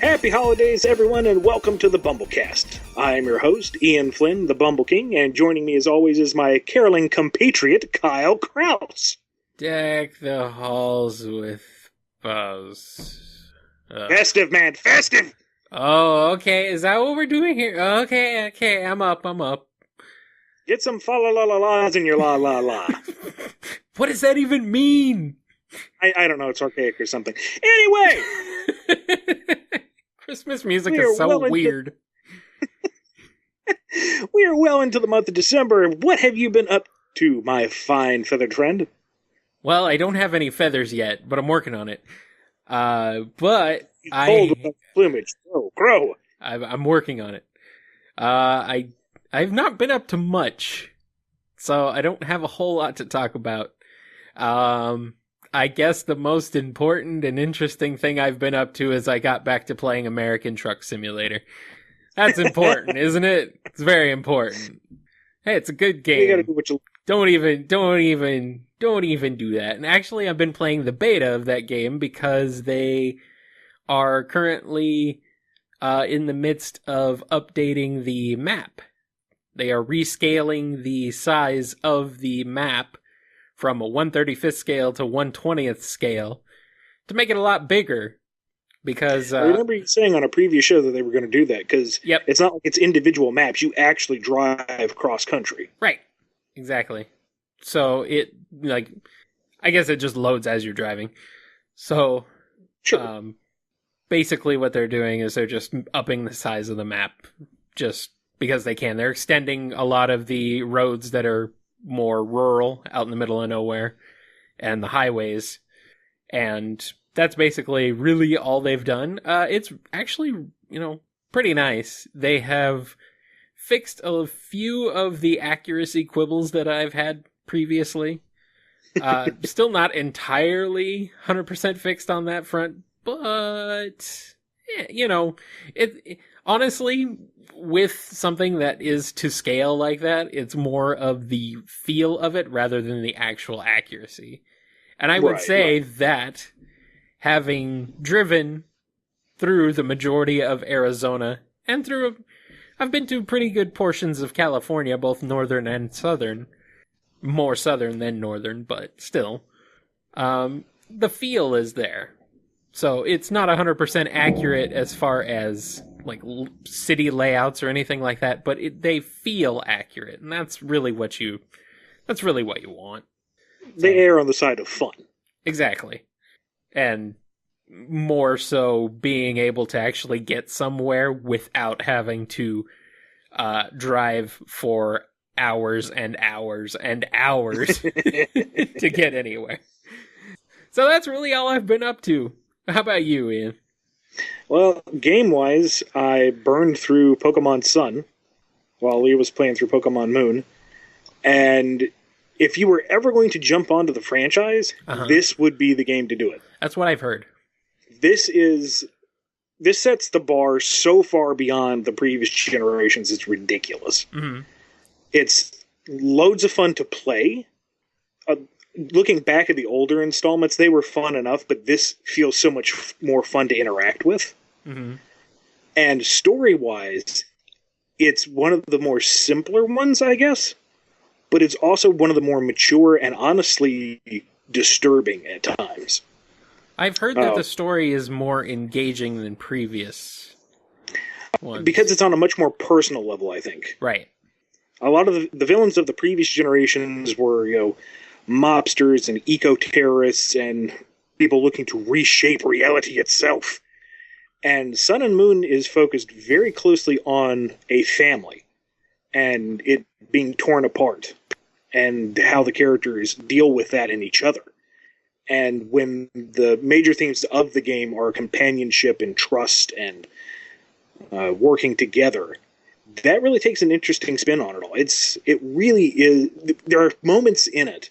Happy holidays, everyone, and welcome to the BumbleKast. I am your host, Ian Flynn, the Bumble King, and joining me as always is my caroling compatriot, Kyle Karols. Deck the halls with bows. Festive, man, festive! Oh, okay. Is that what we're doing here? Okay. I'm up. Get some fa-la-la-la-las in your la-la-la. What does that even mean? I don't know, it's archaic or something. Anyway! Christmas music is so weird. We are well into the month of December. What have you been up to, my fine feathered friend? Well, I don't have any feathers yet, but I'm working on it. But Cold with plumage. Grow. I'm working on it. I've not been up to much, so I don't have a whole lot to talk about. I guess the most important and interesting thing I've been up to is I got back to playing American Truck Simulator. That's important, isn't it? It's very important. Hey, it's a good game. You gotta do what you... Don't even do that. And actually, I've been playing the beta of that game because they are currently in the midst of updating the map. They are rescaling the size of the map from a 1/35th scale to 1/20th scale to make it a lot bigger. Because I remember you saying on a previous show that they were going to do that, because It's not like it's individual maps. You actually drive cross-country. Right. Exactly. So it, I guess it just loads as you're driving. So, sure. Basically what they're doing is they're just upping the size of the map just because they can. They're extending a lot of the roads that are more rural, out in the middle of nowhere, and the highways. And that's basically really all they've done. It's actually, pretty nice. They have fixed a few of the accuracy quibbles that I've had previously. Still not entirely 100% fixed on that front, but, it honestly, with something that is to scale like that, it's more of the feel of it rather than the actual accuracy. And I would say that having driven through the majority of Arizona and I've been to pretty good portions of California, both northern and southern. More southern than northern, but still. The feel is there. So it's not 100% accurate as far as city layouts or anything like that, but they feel accurate, and that's really what you want. They err on the side of fun. Exactly. And more so being able to actually get somewhere without having to drive for hours and hours and hours to get anywhere. So that's really all I've been up to. How about you, Ian? Well, game-wise, I burned through Pokemon Sun while Lee was playing through Pokemon Moon. And if you were ever going to jump onto the franchise, this would be the game to do it. That's what I've heard. This sets the bar so far beyond the previous generations, it's ridiculous. Mm-hmm. It's loads of fun to play. Looking back at the older installments, they were fun enough, but this feels so much more fun to interact with. Mm-hmm. And story-wise, it's one of the more simpler ones, I guess, but it's also one of the more mature and honestly disturbing at times. I've heard that the story is more engaging than previous ones. Because it's on a much more personal level, I think. Right. A lot of the villains of the previous generations were, mobsters and eco-terrorists and people looking to reshape reality itself. And Sun and Moon is focused very closely on a family and it being torn apart and how the characters deal with that in each other. And when the major themes of the game are companionship and trust and working together, that really takes an interesting spin on it all. It really is. There are moments in it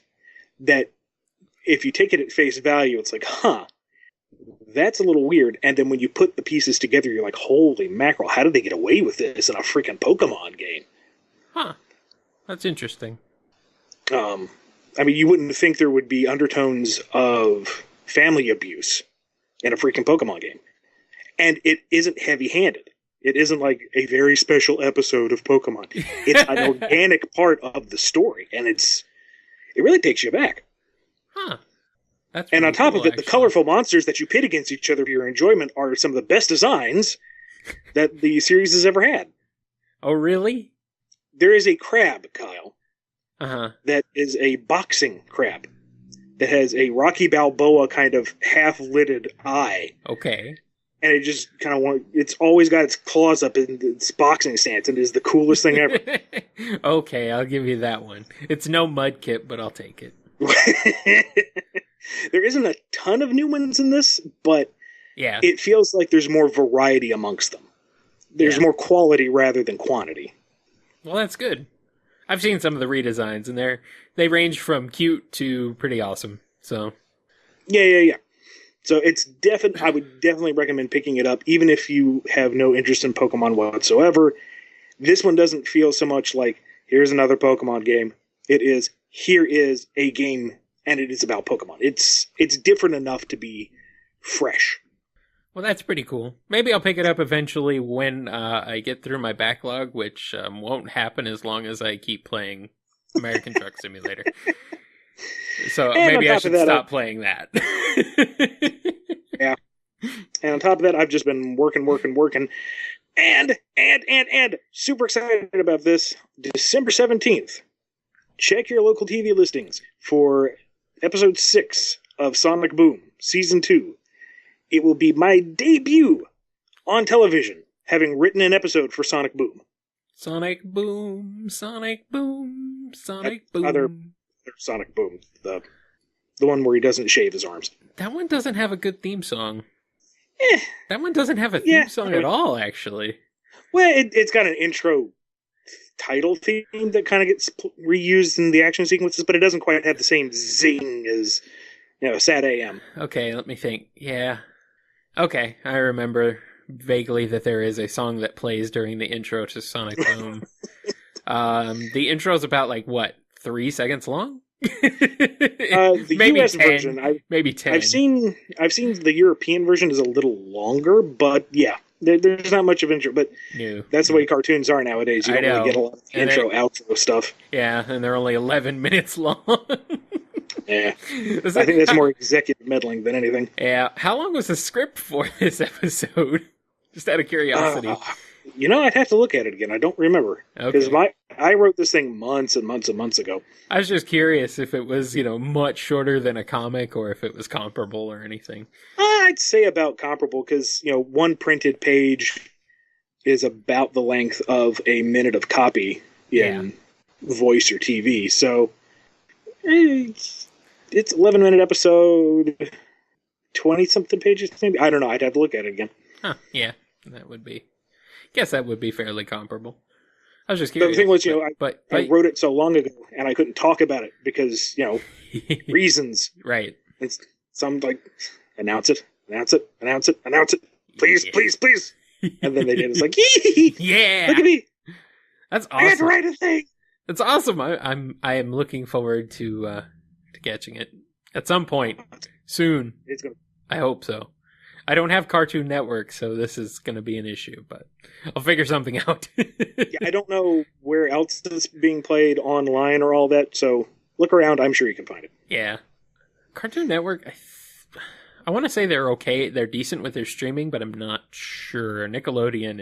that if you take it at face value, it's like, that's a little weird. And then when you put the pieces together, you're like, holy mackerel, how did they get away with this in a freaking Pokemon game? That's interesting. You wouldn't think there would be undertones of family abuse in a freaking Pokemon game. And it isn't heavy-handed. It isn't like a very special episode of Pokemon. It's an organic part of the story, and it really takes you back. Huh. That's and on top cool, of it, actually. the colorful monsters that you pit against each other for your enjoyment are some of the best designs that the series has ever had. Oh, really? There is a crab, Kyle, Uh-huh. that is a boxing crab that has a Rocky Balboa kind of half-lidded eye. Okay. And it just kind of it's always got its claws up in its boxing stance, and it is the coolest thing ever. Okay, I'll give you that one. It's no Mudkip, but I'll take it. There isn't a ton of new ones in this, but yeah, it feels like there's more variety amongst them. There's more quality rather than quantity. Well, that's good. I've seen some of the redesigns, and they range from cute to pretty awesome. So, yeah. So it's I would definitely recommend picking it up, even if you have no interest in Pokemon whatsoever. This one doesn't feel so much like, here's another Pokemon game. It is, here is a game, and it is about Pokemon. It's different enough to be fresh. well, that's pretty cool. Maybe I'll pick it up eventually when I get through my backlog, which won't happen as long as I keep playing American Truck Simulator. So And maybe I should stop playing that. Yeah. And on top of that, I've just been working. And super excited about this. December 17th. Check your local TV listings for episode 6 of Sonic Boom, season 2. It will be my debut on television, having written an episode for Sonic Boom. Sonic Boom, Sonic Boom, Sonic Boom. Other Sonic Boom, the one where he doesn't shave his arms. That one doesn't have a good theme song. Eh. That one doesn't have a theme song at all, actually. Well, it's got an intro title theme that kind of gets reused in the action sequences, but it doesn't quite have the same zing as, Sad AM. Okay, let me think. Yeah. Okay, I remember vaguely that there is a song that plays during the intro to Sonic Boom. The intro's about, 3 seconds long? The maybe US 10, version, maybe 10. I've seen the European version is a little longer, but yeah, there's not much of intro. But that's the way cartoons are nowadays. You don't really get a lot of intro, outro stuff. Yeah, and they're only 11 minutes long. Yeah, I think that's more executive meddling than anything. Yeah, how long was the script for this episode? Just out of curiosity. I'd have to look at it again. I don't remember. Because Okay. I wrote this thing months and months and months ago. I was just curious if it was, much shorter than a comic or if it was comparable or anything. I'd say about comparable because, one printed page is about the length of a minute of copy in voice or TV. So it's 11-minute episode, 20-something pages maybe. I don't know. I'd have to look at it again. Huh, yeah, that would be fairly comparable. I was just curious. The thing was, I wrote it so long ago, and I couldn't talk about it because, reasons. Right. So I'm like, announce it, please. And then they did. It's like, yeah, look at me. That's awesome. I had to write a thing. That's awesome. I am looking forward to catching it at some point soon. It's gonna. I hope so. I don't have Cartoon Network, so this is going to be an issue, but I'll figure something out. Yeah, I don't know where else it's being played online or all that, so look around. I'm sure you can find it. Yeah. Cartoon Network, I want to say they're okay. They're decent with their streaming, but I'm not sure. I know Nickelodeon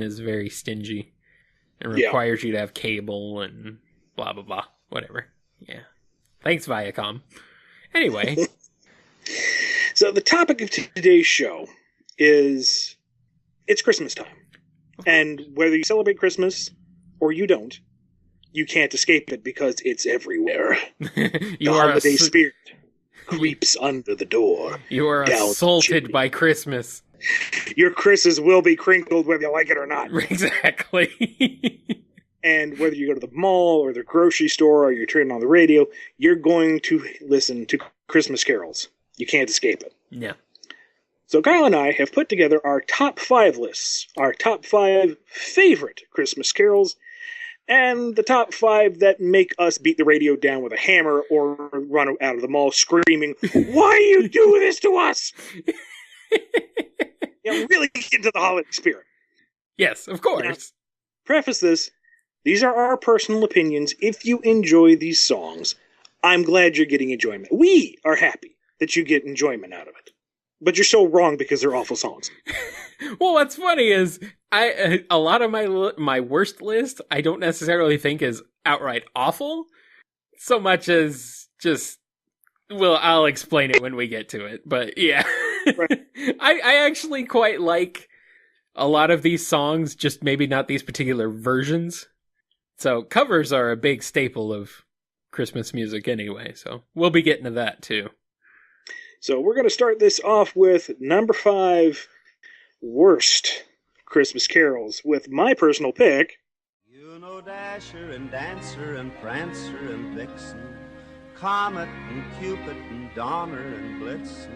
is very stingy and requires you to have cable and blah, blah, blah. Whatever. Yeah. Thanks, Viacom. Anyway. So the topic of today's show is it's Christmas time. And whether you celebrate Christmas or you don't, you can't escape it because it's everywhere. The holiday spirit creeps under the door. You are assaulted by Christmas. Your Chris's will be crinkled whether you like it or not. Exactly. And whether you go to the mall or the grocery store or you're turning on the radio, you're going to listen to Christmas carols. You can't escape it. Yeah. So Kyle and I have put together our top 5 lists, our top 5 favorite Christmas carols, and the top 5 that make us beat the radio down with a hammer or run out of the mall screaming, "Why do you do this to us?" Really get into the holiday spirit. Yes, of course. Now, preface this, these are our personal opinions. If you enjoy these songs, I'm glad you're getting enjoyment. We are happy that you get enjoyment out of it. But you're so wrong because they're awful songs. Well, what's funny is a lot of my worst list I don't necessarily think is outright awful, so much as just, well, I'll explain it when we get to it. But yeah, right. I actually quite like a lot of these songs, just maybe not these particular versions. So covers are a big staple of Christmas music anyway, so we'll be getting to that too. So we're going to start this off with number 5, worst Christmas carols, with my personal pick. You know Dasher and Dancer and Prancer and Vixen, Comet and Cupid and Donner and Blitzen.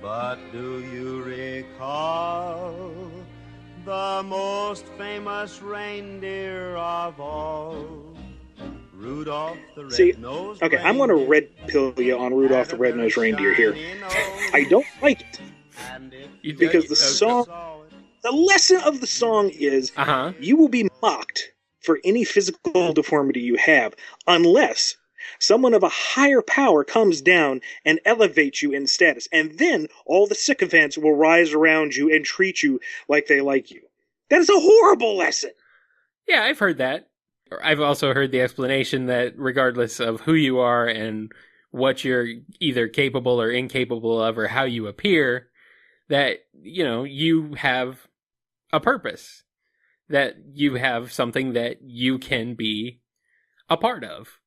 But do you recall the most famous reindeer of all? Rudolph the Red-Nosed okay, I'm going to red pill you on Rudolph the Red-Nosed Reindeer here. I don't like it. Because the song, the lesson of the song is, you will be mocked for any physical deformity you have, unless someone of a higher power comes down and elevates you in status. And then all the sycophants will rise around you and treat you like they like you. That is a horrible lesson. Yeah, I've heard that. I've also heard the explanation that regardless of who you are and what you're either capable or incapable of or how you appear, that, you have a purpose, that you have something that you can be a part of.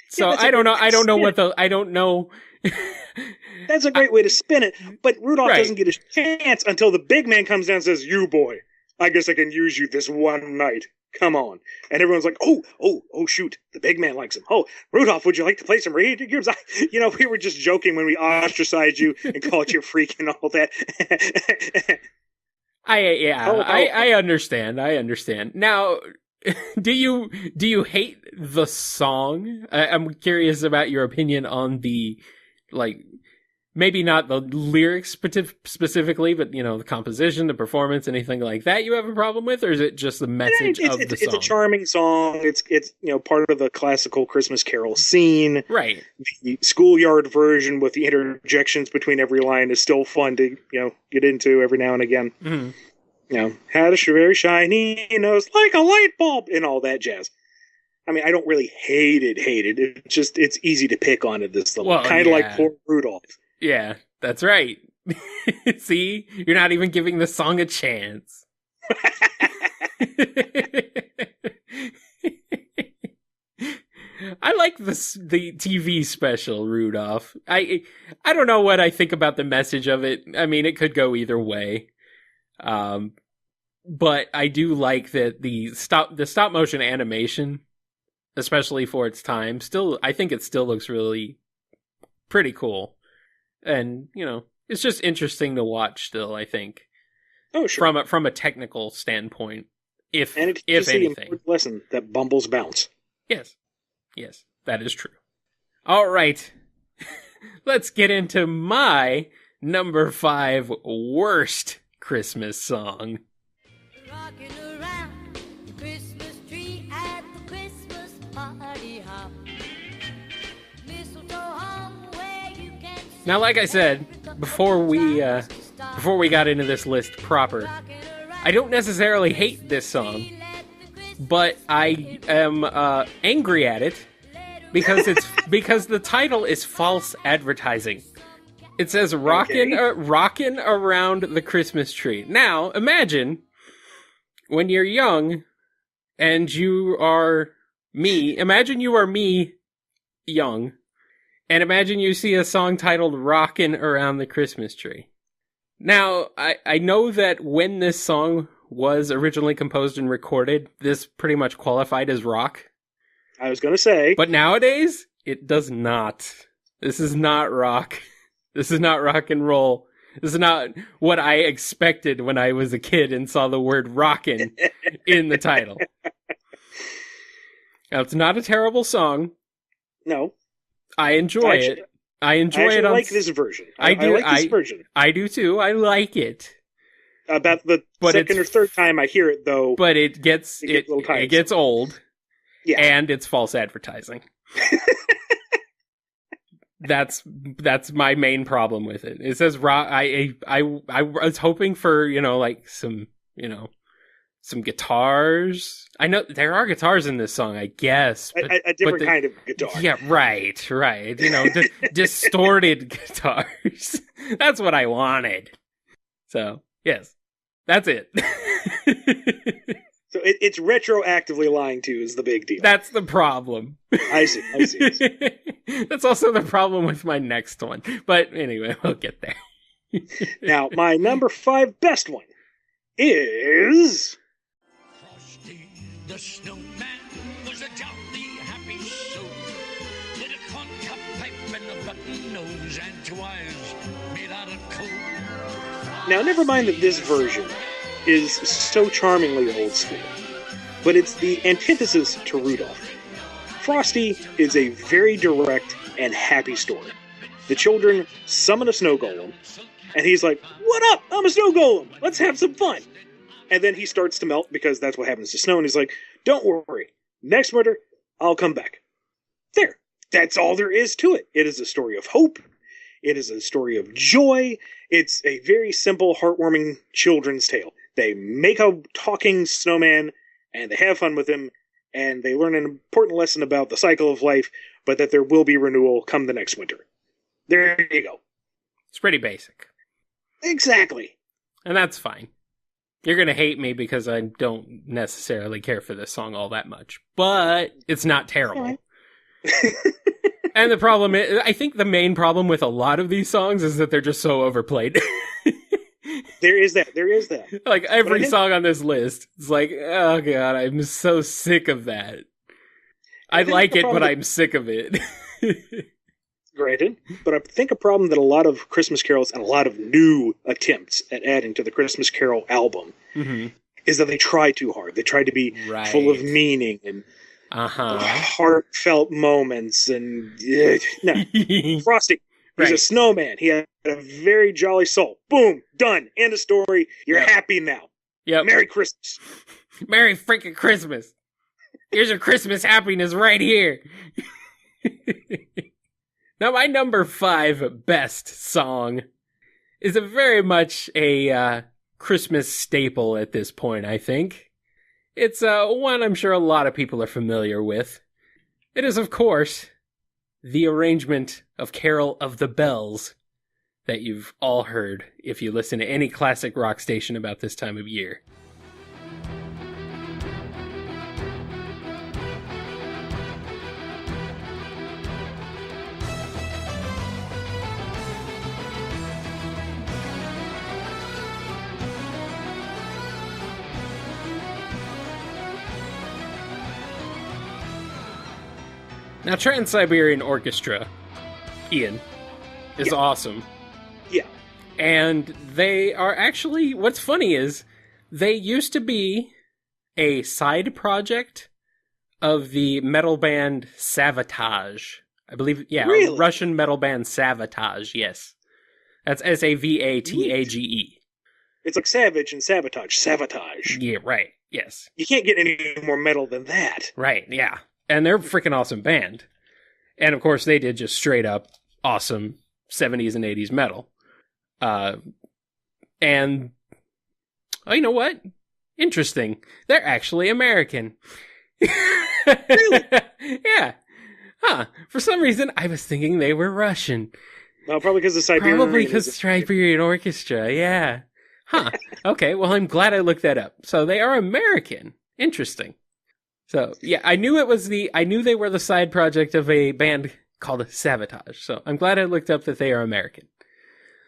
So I don't know. That's a great way to spin it, but Rudolph doesn't get a chance until the big man comes down and says, "You boy, I guess I can use you this one night. Come on." And everyone's like, oh, shoot, the big man likes him. Oh, Rudolph, would you like to play some reindeer games? We were just joking when we ostracized you and called you a freak and all that. I understand. Now, do you hate the song? I'm curious about your opinion on the, maybe not the lyrics specifically, but, the composition, the performance, anything like that you have a problem with? Or is it just the message of the song? It's a charming song. It's part of the classical Christmas carol scene. Right. The schoolyard version with the interjections between every line is still fun to, get into every now and again. Mm-hmm. Had a very shiny nose like a light bulb and all that jazz. I mean, I don't really hate it. It's easy to pick on at this level. Kind of like poor Rudolph. Yeah, that's right. See? You're not even giving the song a chance. I like the TV special, Rudolph. I don't know what I think about the message of it. I mean, it could go either way. But I do like that the stop motion animation, especially for its time, I think it still looks really pretty cool. And, it's just interesting to watch still, I think. Oh, sure. From a technical standpoint, if anything. The important lesson that bumbles bounce. Yes, that is true. All right. Let's get into my number 5 worst Christmas song. Rocking around the Christmas tree at the Christmas party hop. Mistletoe hung where you can see. Now, like I said, before we got into this list proper, I don't necessarily hate this song, but I am angry at it because because the title is false advertising. It says rockin' around the Christmas tree. Now, imagine when you're young and you are me. Imagine you are me young. And imagine you see a song titled Rockin' Around the Christmas Tree. Now, I know that when this song was originally composed and recorded, this pretty much qualified as rock. I was going to say. But nowadays, it does not. This is not rock. This is not rock and roll. This is not what I expected when I was a kid and saw the word rockin' in the title. Now, it's not a terrible song. No. I enjoy it. I enjoy it. I like this version. I like this version. I do too. I like it. About the second or third time I hear it, though. But it gets old. Yeah. And it's false advertising. That's my main problem with it. It says rock. I was hoping for, like some guitars. I know there are guitars in this song, I guess. But, a different kind of guitar. Yeah, right. Distorted guitars. That's what I wanted. So, yes, that's it. So it's retroactively lying to you is the big deal. That's the problem. I see. That's also the problem with my next one. But anyway, we'll get there. Now, my number 5 best one is... Frosty the Snowman was a jolly happy soul with a corncob pipe and a button nose and 2 eyes made out of coal. Now, never mind that this version is so charmingly old school, but it's the antithesis to Rudolph. Frosty is a very direct and happy story. The children summon a snow golem, and he's like, "What up? I'm a snow golem. Let's have some fun." And then he starts to melt because that's what happens to snow, and he's like, "Don't worry. Next winter, I'll come back." There. That's all there is to it. It is a story of hope. It is a story of joy. It's a very simple, heartwarming children's tale. They make a talking snowman, and they have fun with him, and they learn an important lesson about the cycle of life, but that there will be renewal come the next winter. There you go. It's pretty basic. Exactly. And that's fine. You're going to hate me because I don't necessarily care for this song all that much, but it's not terrible. Right. And the problem is, I think the main problem with a lot of these songs is that they're just so overplayed. There is that. Like, every song on this list, it's like, oh god, I'm so sick of that. I like it, but I'm sick of it. Granted, but I think a problem that a lot of Christmas carols and a lot of new attempts at adding to the Christmas Carol album is that they try too hard. They try to be full of meaning and heartfelt moments. And no, Frosty, he's a snowman. He had a very jolly soul. Boom, done. End of story. You're happy now. Yep. Merry Christmas. Merry freaking Christmas. Here's your Christmas happiness right here. Now, my number 5 best song is very much a Christmas staple at this point, I think. It's one I'm sure a lot of people are familiar with. It is, of course, the arrangement of Carol of the Bells that you've all heard if you listen to any classic rock station about this time of year. Now, Trans-Siberian Orchestra, Ian, is awesome. Yeah. And they are actually, what's funny is, they used to be a side project of the metal band Savatage. I believe, Really? Russian metal band Savatage, yes. That's Savatage. It's like Savage and Sabotage. Savatage. Yeah, right, yes. You can't get any more metal than that. Right, yeah. And they're a freaking awesome band. And of course, they did just straight up awesome 70s and 80s metal. And, oh, you know what? Interesting. They're actually American. Really? Yeah. Huh. For some reason, I was thinking they were Russian. Well, probably because of Siberian. Probably because of Siberian Orchestra, yeah. Huh. Okay, well, I'm glad I looked that up. So they are American. Interesting. So, yeah, I knew they were the side project of a band called Savatage. So I'm glad I looked up that they are American.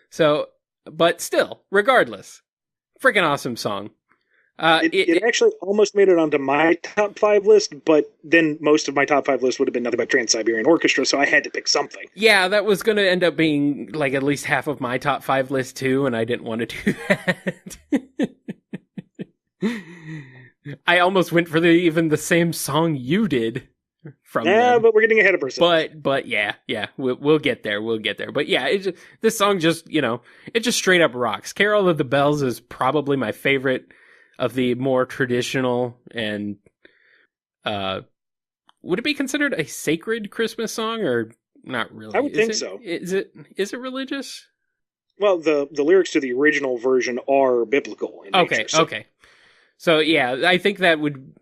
So, but still, regardless, freaking awesome song. It actually almost made it onto my top 5 list, but then most of my top 5 list would have been nothing but Trans-Siberian Orchestra, so I had to pick something. Yeah, that was going to end up being like at least half of my top 5 list too, and I didn't want to do that. I almost went for even the same song you did from Yeah, them. but we're getting ahead of ourselves. But yeah, we'll get there. We'll get there. But yeah, this song just, it just straight up rocks. Carol of the Bells is probably my favorite of the more traditional and, would it be considered a sacred Christmas song or not really? I would think so. Is it religious? Well, the lyrics to the original version are biblical in nature. Okay. So yeah, I think that would,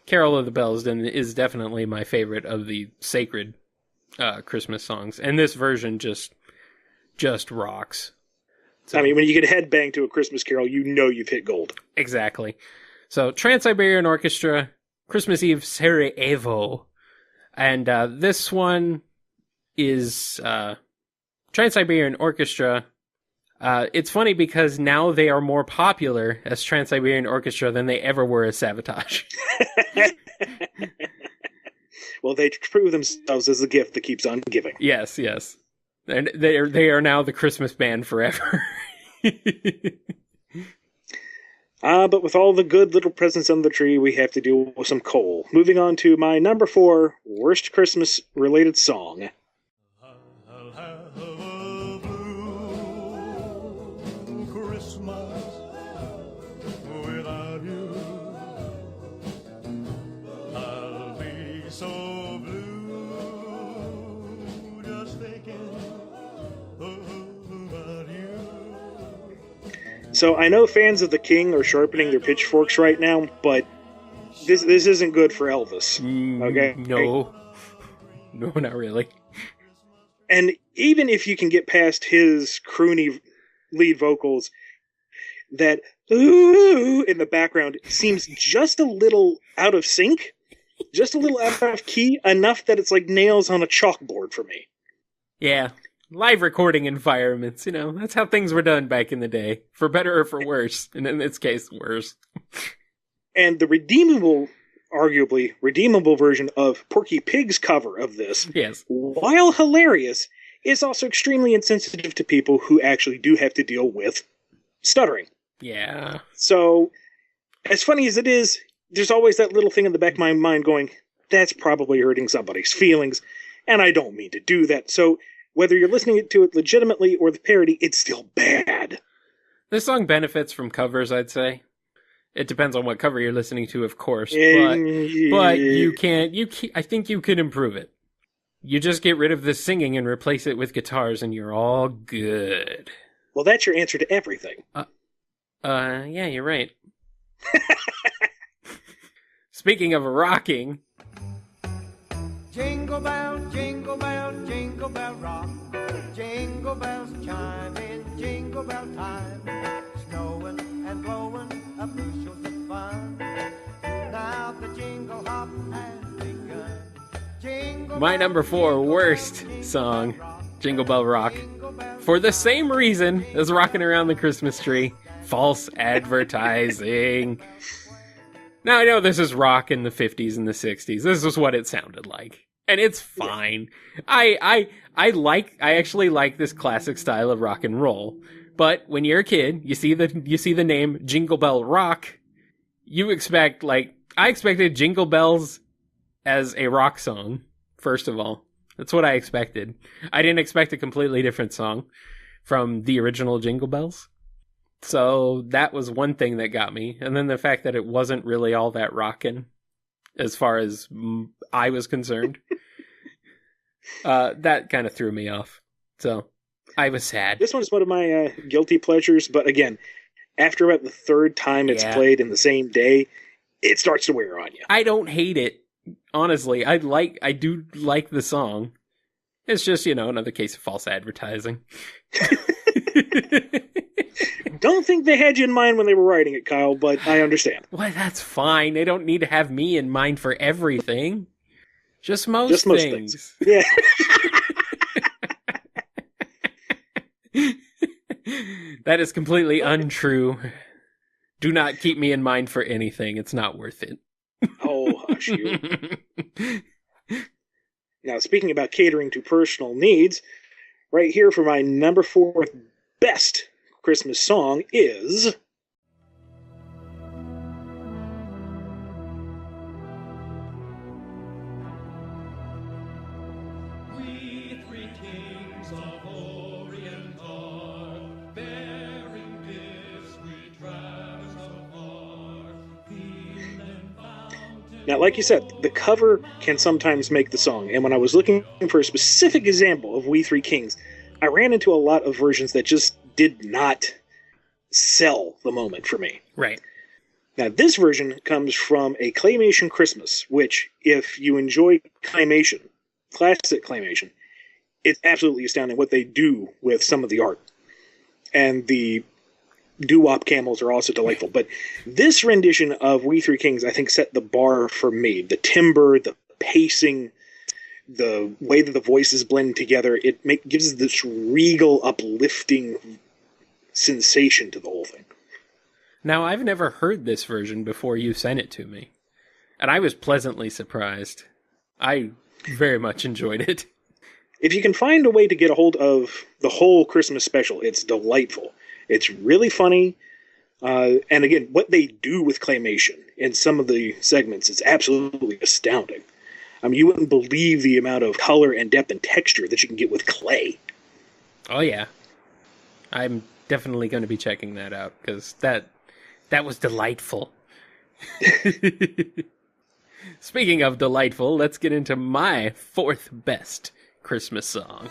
Carol of the Bells then is definitely my favorite of the sacred Christmas songs, and this version just rocks. So, I mean, when you get headbang to a Christmas Carol, you know you've hit gold. Exactly. So Trans-Siberian Orchestra, Christmas Eve Sarajevo, and this one is Trans-Siberian Orchestra. It's funny because now they are more popular as Trans-Siberian Orchestra than they ever were as Sabotage. Well, they prove themselves as the gift that keeps on giving. Yes. And they are now the Christmas band forever. But with all the good little presents under the tree, we have to deal with some coal. Moving on to my number 4 worst Christmas-related song. I'll have a blue Christmas without you. I'll be so blue just thinking about you. So I know fans of the King are sharpening their pitchforks right now, but this isn't good for Elvis. Okay? No, not really. And even if you can get past his croony lead vocals, that ooh in the background seems just a little out of sync, just a little out of key, enough that it's like nails on a chalkboard for me. Yeah. Live recording environments, that's how things were done back in the day. For better or for worse. And in this case, worse. And the arguably redeemable version of Porky Pig's cover of this, yes, while hilarious, is also extremely insensitive to people who actually do have to deal with stuttering. Yeah. So, as funny as it is, there's always that little thing in the back of my mind going, that's probably hurting somebody's feelings, and I don't mean to do that. So, whether you're listening to it legitimately or the parody, it's still bad. This song benefits from covers, I'd say. It depends on what cover you're listening to, of course. But you can't. I think you could improve it. You just get rid of the singing and replace it with guitars, and you're all good. Well, that's your answer to everything. Yeah, you're right. Speaking of rocking. Jingle bell, jingle bell, jingle bell rock. Jingle bells chime in jingle bell time. Snowing and blowing up bushels of fun. Now the jingle hop has begun. Jingle My number 4 worst song, Jingle Bell Rock. For the same reason as Rocking Around the Christmas Tree, false advertising. Now, I know this is rock in the 50s and the 60s. This is what it sounded like. And it's fine. I actually like this classic style of rock and roll. But when you're a kid, you see the name Jingle Bell Rock, you expect, I expected Jingle Bells as a rock song, first of all. That's what I expected. I didn't expect a completely different song from the original Jingle Bells. So that was one thing that got me. And then the fact that it wasn't really all that rockin', as far as I was concerned, that kind of threw me off. So I was sad. This one's one of my guilty pleasures, but again, after about the third time it's played in the same day, it starts to wear on you. I don't hate it. Honestly, I do like the song. It's just, another case of false advertising. Don't think they had you in mind when they were writing it, Kyle, but I understand. Well, that's fine. They don't need to have me in mind for everything. Just most things. Yeah. That is completely untrue. Do not keep me in mind for anything. It's not worth it. Oh, hush you. Now, speaking about catering to personal needs, right here for my number 4 best Christmas song is... Now, like you said, the cover can sometimes make the song, and when I was looking for a specific example of We Three Kings, I ran into a lot of versions that just did not sell the moment for me. Right. Now, this version comes from a Claymation Christmas, which, if you enjoy Claymation, classic Claymation, it's absolutely astounding what they do with some of the art. And the doo-wop camels are also delightful. But this rendition of We Three Kings, I think, set the bar for me. The timbre, the pacing, the way that the voices blend together, gives this regal, uplifting sensation to the whole thing. Now, I've never heard this version before you sent it to me, and I was pleasantly surprised. I very much enjoyed it. If you can find a way to get a hold of the whole Christmas special, it's delightful. It's really funny, and again, what they do with Claymation in some of the segments is absolutely astounding. I mean, you wouldn't believe the amount of color and depth and texture that you can get with clay. Oh, yeah. I'm definitely going to be checking that out, because that was delightful. Speaking of delightful, let's get into my fourth best Christmas song.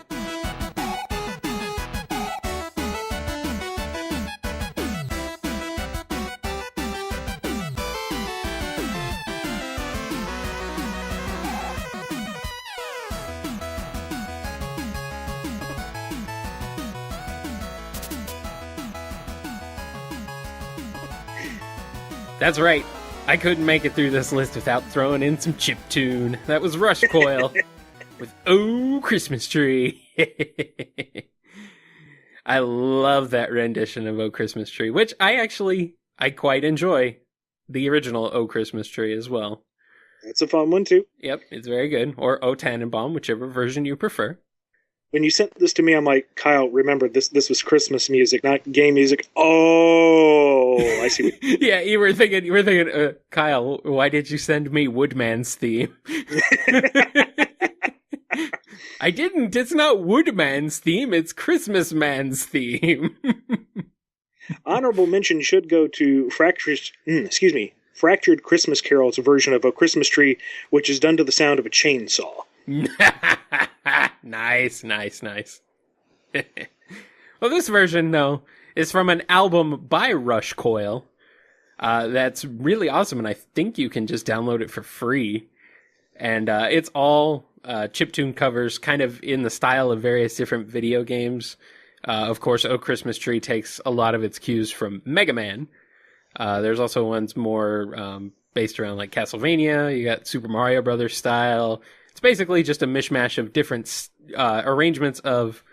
That's right. I couldn't make it through this list without throwing in some chiptune. That was Rush Coil with Oh Christmas Tree. I love that rendition of Oh Christmas Tree, which I quite enjoy the original Oh Christmas Tree as well. That's a fun one, too. Yep, it's very good. Or Oh Tannenbaum, whichever version you prefer. When you sent this to me, I'm like, Kyle, remember, this was Christmas music, not gay music. Oh, I see. Yeah, you were thinking, Kyle, why did you send me Woodman's theme? I didn't. It's not Woodman's theme. It's Christmas Man's theme. Honorable mention should go to Fractured Christmas Carol's version of A Christmas Tree, which is done to the sound of a chainsaw. Nice. Well, this version, though, is from an album by Rush Coil. That's really awesome, and I think you can just download it for free. And it's all chiptune covers, kind of in the style of various different video games. Of course, Oh Christmas Tree takes a lot of its cues from Mega Man. There's also ones more based around like Castlevania. You got Super Mario Brothers style. It's basically just a mishmash of different arrangements of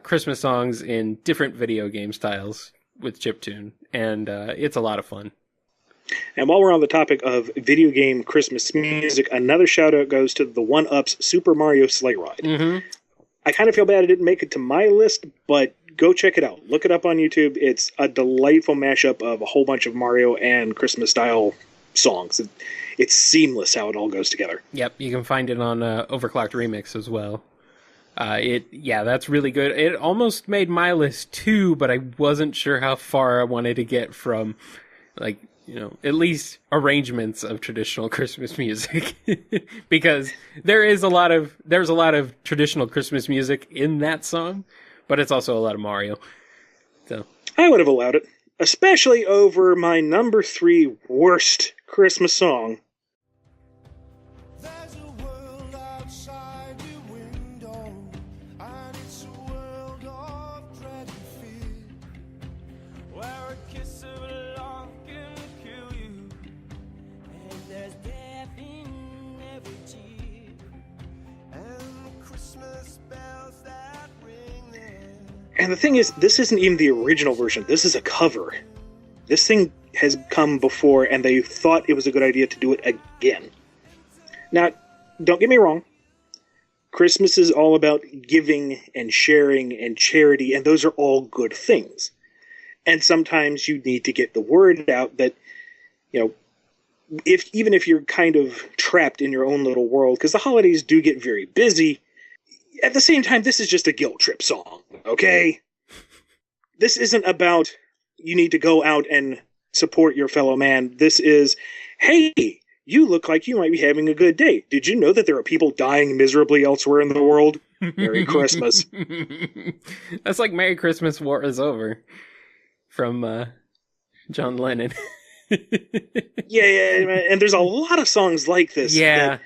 Christmas songs in different video game styles with chiptune, and it's a lot of fun. And while we're on the topic of video game Christmas music, another shout-out goes to the 1UP's Super Mario Sleigh Ride. Mm-hmm. I kind of feel bad I didn't make it to my list, but go check it out. Look it up on YouTube. It's a delightful mashup of a whole bunch of Mario and Christmas-style songs. It's seamless how it all goes together. Yep, you can find it on Overclocked Remix as well. That's really good. It almost made my list too, but I wasn't sure how far I wanted to get from, at least arrangements of traditional Christmas music, because there's a lot of traditional Christmas music in that song, but it's also a lot of Mario. So I would have allowed it, especially over my number 3 worst Christmas song. There's a world outside your window, and it's a world of dread and fear, where a kiss of love can kill you, and there's death in every tear, and the Christmas bells that ring there. And the thing is, this isn't even the original version. This is a cover. This thing has come before, and they thought it was a good idea to do it again. Now, don't get me wrong. Christmas is all about giving and sharing and charity, and those are all good things. And sometimes you need to get the word out that, even if you're kind of trapped in your own little world, because the holidays do get very busy, at the same time, this is just a guilt trip song, okay? This isn't about you need to go out and support your fellow man. This is, hey, you look like you might be having a good day. Did you know that there are people dying miserably elsewhere in the world? Merry Christmas. That's like Merry Christmas, War is Over from John Lennon. Yeah, and there's a lot of songs like this. Yeah.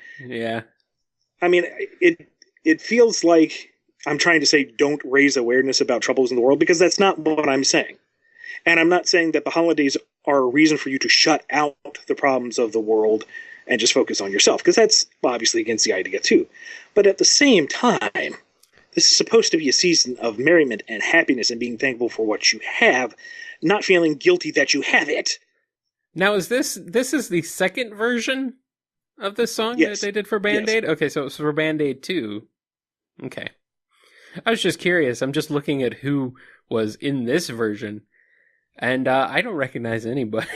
I mean, it feels like I'm trying to say don't raise awareness about troubles in the world, because that's not what I'm saying. And I'm not saying that the holidays are a reason for you to shut out the problems of the world and just focus on yourself, because that's obviously against the idea too. But at the same time, this is supposed to be a season of merriment and happiness and being thankful for what you have, not feeling guilty that you have it. Now, is this is the second version of this song Yes. that they did for Band-Aid? Yes. Okay, so it's for Band-Aid 2. Okay. I was just curious. I'm just looking at who was in this version, and I don't recognize anybody.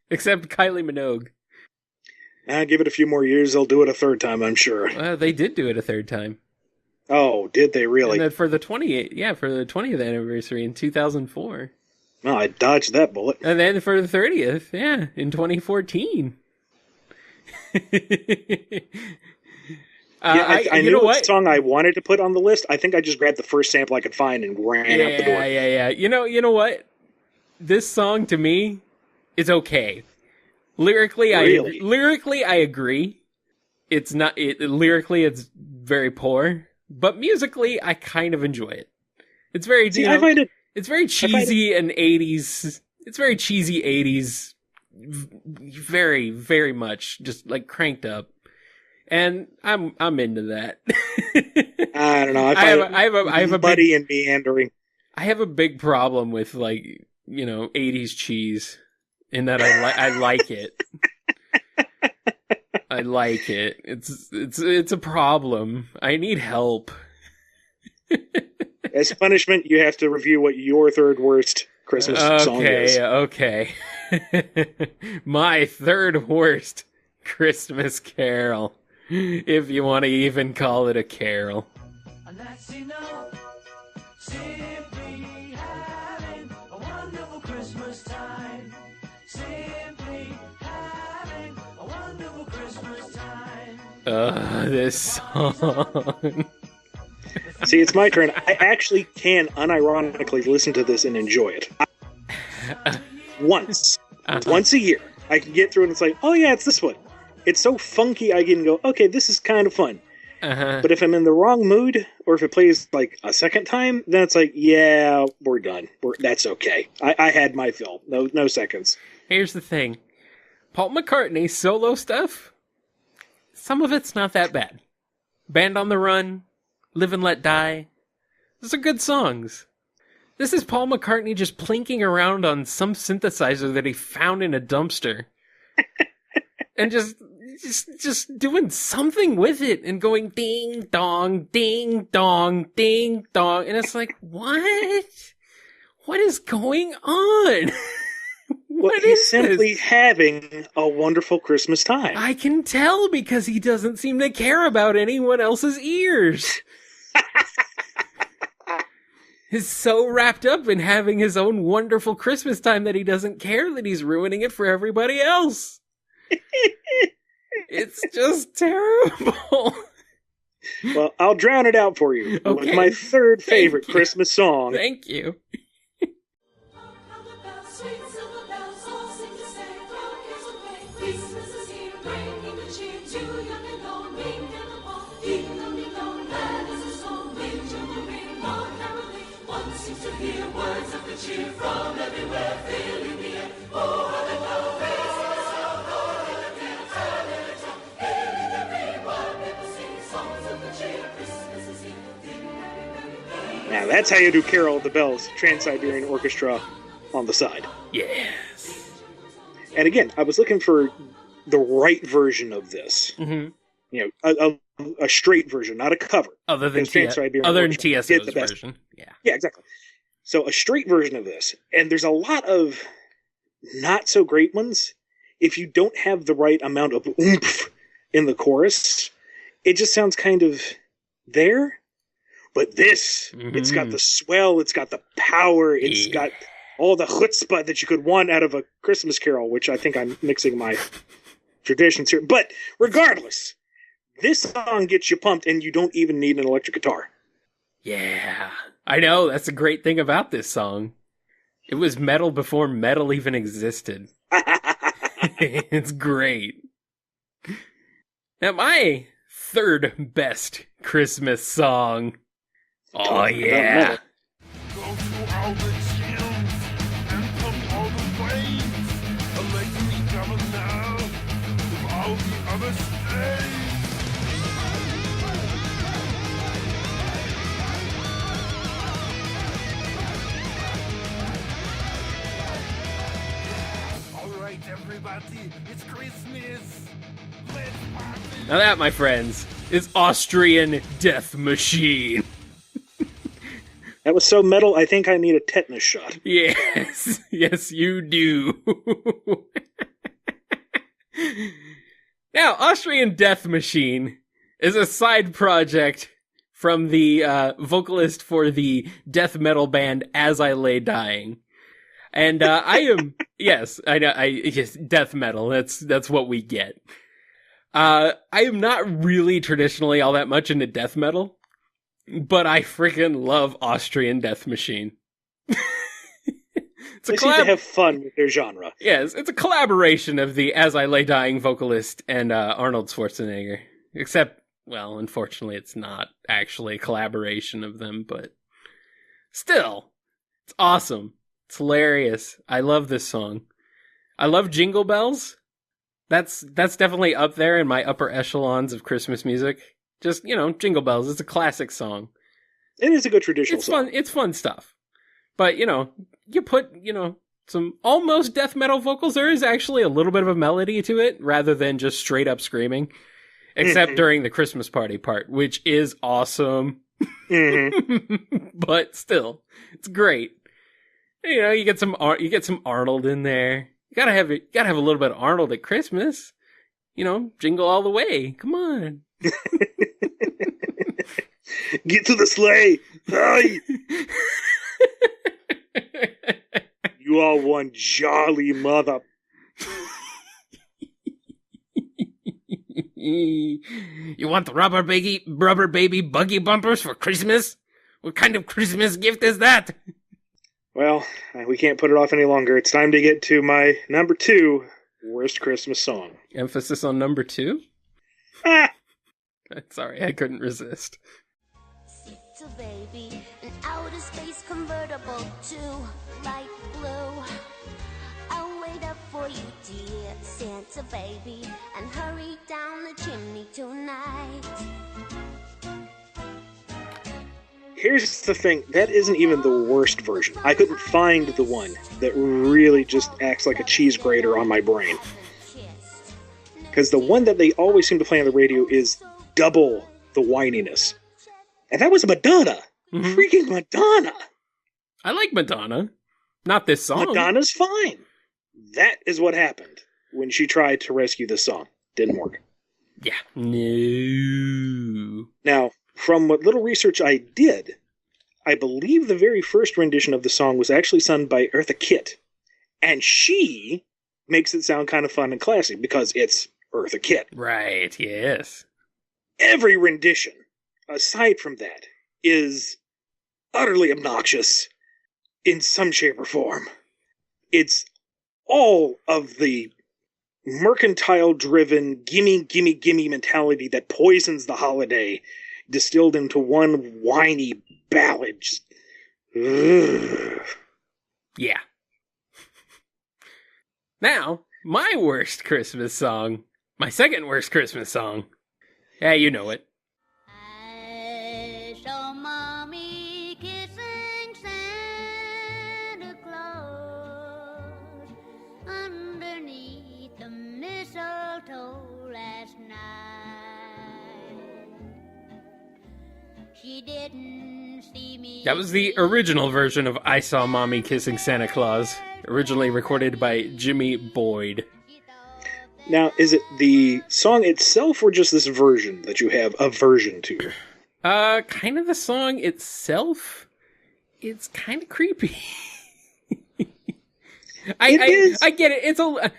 Except Kylie Minogue. Give it a few more years, they'll do it a third time, I'm sure. They did do it a third time. Oh, did they really? And then for the 20th anniversary in 2004. Well, I dodged that bullet. And then for the 30th, in 2014. I knew what song I wanted to put on the list. I think I just grabbed the first sample I could find and ran out the door. Yeah. You know what? This song to me is okay. Lyrically, Really? I agree. It's not lyrically it's very poor, but musically I kind of enjoy it. It's very I find it. It's very cheesy and 80s. It's very cheesy 80s. Very, very much just like cranked up. And I'm into that. I don't know. I have a buddy and meandering. I have a big problem with 80s cheese in that I like it. I like it. It's a problem. I need help. As punishment, you have to review what your third worst Christmas song is. Okay. My third worst Christmas carol, if you want to even call it a carol. And that's enough. Simply having a wonderful Christmas time. Simply having a wonderful Christmas time. This song. See, it's my turn. I actually can unironically listen to this and enjoy it. Once a year, I can get through and it's like, oh yeah, it's this one. It's so funky, I can go, okay, this is kind of fun. But if I'm in the wrong mood, or if it plays like a second time, then it's like, yeah, we're done. That's okay. I had my fill. No seconds. Here's the thing. Paul McCartney's solo stuff, some of it's not that bad. Band on the Run, Live and Let Die, those are good songs. This is Paul McCartney just plinking around on some synthesizer that he found in a dumpster. And just doing something with it and going ding dong, ding dong, ding dong. And it's like, what? What is going on? He's simply having a wonderful Christmas time. I can tell because he doesn't seem to care about anyone else's ears. He's so wrapped up in having his own wonderful Christmas time that he doesn't care that he's ruining it for everybody else. It's just terrible. Well, I'll drown it out for you with my third favorite Christmas song. Thank you. Now that's how you do Carol of the Bells, Trans-Siberian Orchestra on the side. Yes. And again, I was looking for the right version of this. Mm-hmm. You know, a straight version, not a cover. Other than TSO's version. Yeah, exactly. So a straight version of this. And there's a lot of not so great ones. If you don't have the right amount of oomph in the chorus, it just sounds kind of there. But this, it's got the swell, it's got the power, it's got all the chutzpah that you could want out of a Christmas Carol, which I think I'm mixing my traditions here. But regardless, this song gets you pumped, and you don't even need an electric guitar. Yeah, I know. That's a great thing about this song. It was metal before metal even existed. It's great. Now, my third best Christmas song. Oh, yeah. Go through all the gyms and pump all the weights. Elect me governor of all the other states. All right, everybody, it's Christmas. Let's party. Now that, my friends, is Austrian Death Machine. That was so metal, I think I need a tetanus shot. Yes, yes, you do. Now, Austrian Death Machine is a side project from the vocalist for the death metal band As I Lay Dying. And I am, yes, I know, yes, death metal, that's what we get. I am not really traditionally all that much into death metal. But I freaking love Austrian Death Machine. They seem to have fun with their genre. Yes, it's a collaboration of the As I Lay Dying vocalist and Arnold Schwarzenegger. Except, well, unfortunately, it's not actually a collaboration of them, but still, it's awesome. It's hilarious. I love this song. I love Jingle Bells. That's definitely up there in my upper echelons of Christmas music. Just, Jingle Bells. It's a classic song. It is a good traditional song. It's fun stuff. But, you put, some almost death metal vocals. There is actually a little bit of a melody to it, rather than just straight up screaming. Except during the Christmas party part, which is awesome. But still, it's great. You get some Arnold in there. You gotta have a little bit of Arnold at Christmas. Jingle all the way. Come on. Get to the sleigh! Hi! You are one jolly mother. You want the rubber baby buggy bumpers for Christmas? What kind of Christmas gift is that? Well, we can't put it off any longer. It's time to get to my number 2 worst Christmas song. Emphasis on number 2? Ah! Sorry, I couldn't resist. It's a baby, an outer space convertible to light blue. I'll wait up for you, dear Santa baby, and hurry down the chimney tonight. Here's the thing, that isn't even the worst version. I couldn't find the one that really just acts like a cheese grater on my brain. Because the one that they always seem to play on the radio is double the whininess. And that was Madonna. Mm-hmm. Freaking Madonna. I like Madonna. Not this song. Madonna's fine. That is what happened when she tried to rescue this song. Didn't work. Yeah. No. Now, from what little research I did, I believe the very first rendition of the song was actually sung by Eartha Kitt. And she makes it sound kind of fun and classy because it's Eartha Kitt. Right, yes. Every rendition, aside from that, is utterly obnoxious in some shape or form. It's all of the mercantile-driven, gimme, gimme, gimme mentality that poisons the holiday, distilled into one whiny ballad. Just, yeah. Now, my worst Christmas song. My second worst Christmas song. Yeah, you know it. I saw Mommy kissing Santa Claus underneath the mistletoe last night. She didn't see me. That was the original version of I Saw Mommy Kissing Santa Claus, originally recorded by Jimmy Boyd. Now, is it the song itself or just this version that you have a version to? Kind of the song itself. It's kind of creepy. I get it.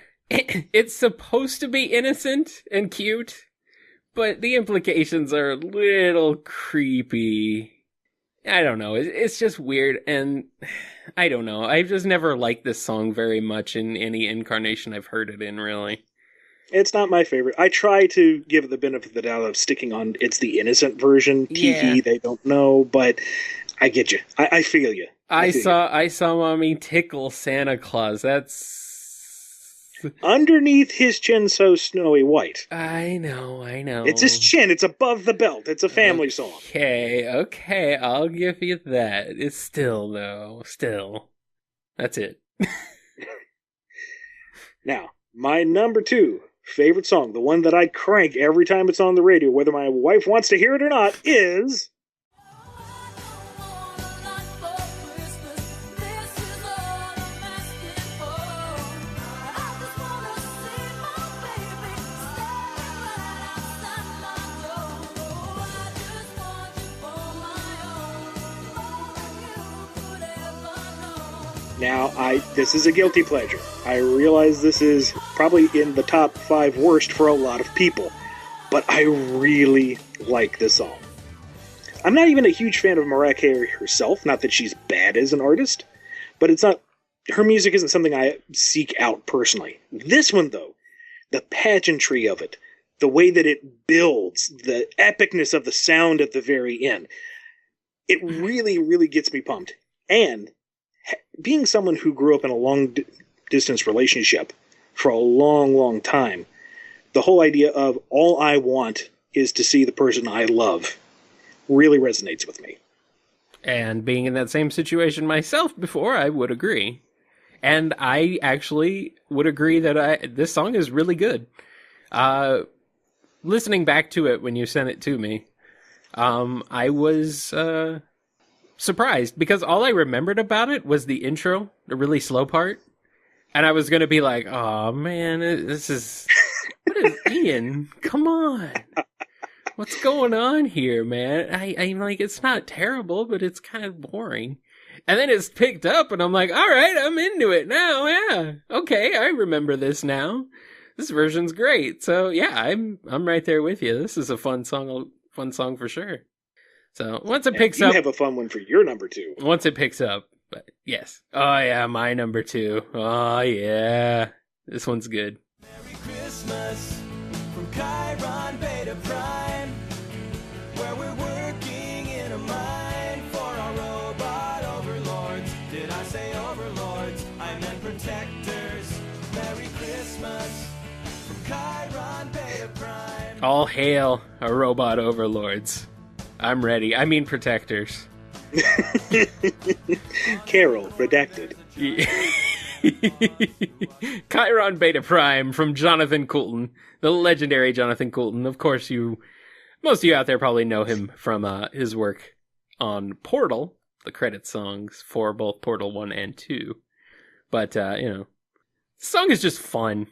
It's supposed to be innocent and cute, but the implications are a little creepy. I don't know. It's just weird, and I don't know. I've just never liked this song very much in any incarnation I've heard it in, really. It's not my favorite. I try to give it the benefit of the doubt of sticking on it's the innocent version. Yeah. They don't know, but I get you. I feel you. I saw Mommy tickle Santa Claus. That's underneath his chin so snowy white. I know. It's his chin. It's above the belt. It's a family song. Okay, I'll give you that. It's still. That's it. Now, my number 2 favorite song, the one that I crank every time it's on the radio, whether my wife wants to hear it or not, is... Now, this is a guilty pleasure. I realize this is probably in the top 5 worst for a lot of people, but I really like this song. I'm not even a huge fan of Mariah Carey herself, not that she's bad as an artist, but her music isn't something I seek out personally. This one, though, the pageantry of it, the way that it builds, the epicness of the sound at the very end, it really, really gets me pumped. And being someone who grew up in a long-distance relationship for a long, long time, the whole idea of all I want is to see the person I love really resonates with me. And being in that same situation myself before, I would agree. And I actually would agree that this song is really good. Listening back to it when you sent it to me, I was... surprised, because all I remembered about it was the intro, the really slow part, and I was gonna be like, "Oh man, this is what is Ian? Come on, what's going on here, man?" I'm like, it's not terrible, but it's kind of boring. And then it's picked up, and I'm like, "All right, I'm into it now. Yeah, okay, I remember this now. This version's great." So yeah, I'm right there with you. This is a fun song for sure. So once it picks up, you have a fun one for your number 2. Once it picks up, but yes. Oh yeah, my number 2. Oh yeah, this one's good. Merry Christmas from Chiron Beta Prime, where we're working in a mine for our robot overlords. Did I say overlords? I meant protectors. Merry Christmas from Chiron Beta Prime. All hail our robot overlords. I'm ready. I mean protectors. Carol, redacted. Chiron Beta Prime from Jonathan Coulton, the legendary Jonathan Coulton. Of course, most of you out there probably know him from his work on Portal, the credit songs for both Portal 1 and 2. But, the song is just fun.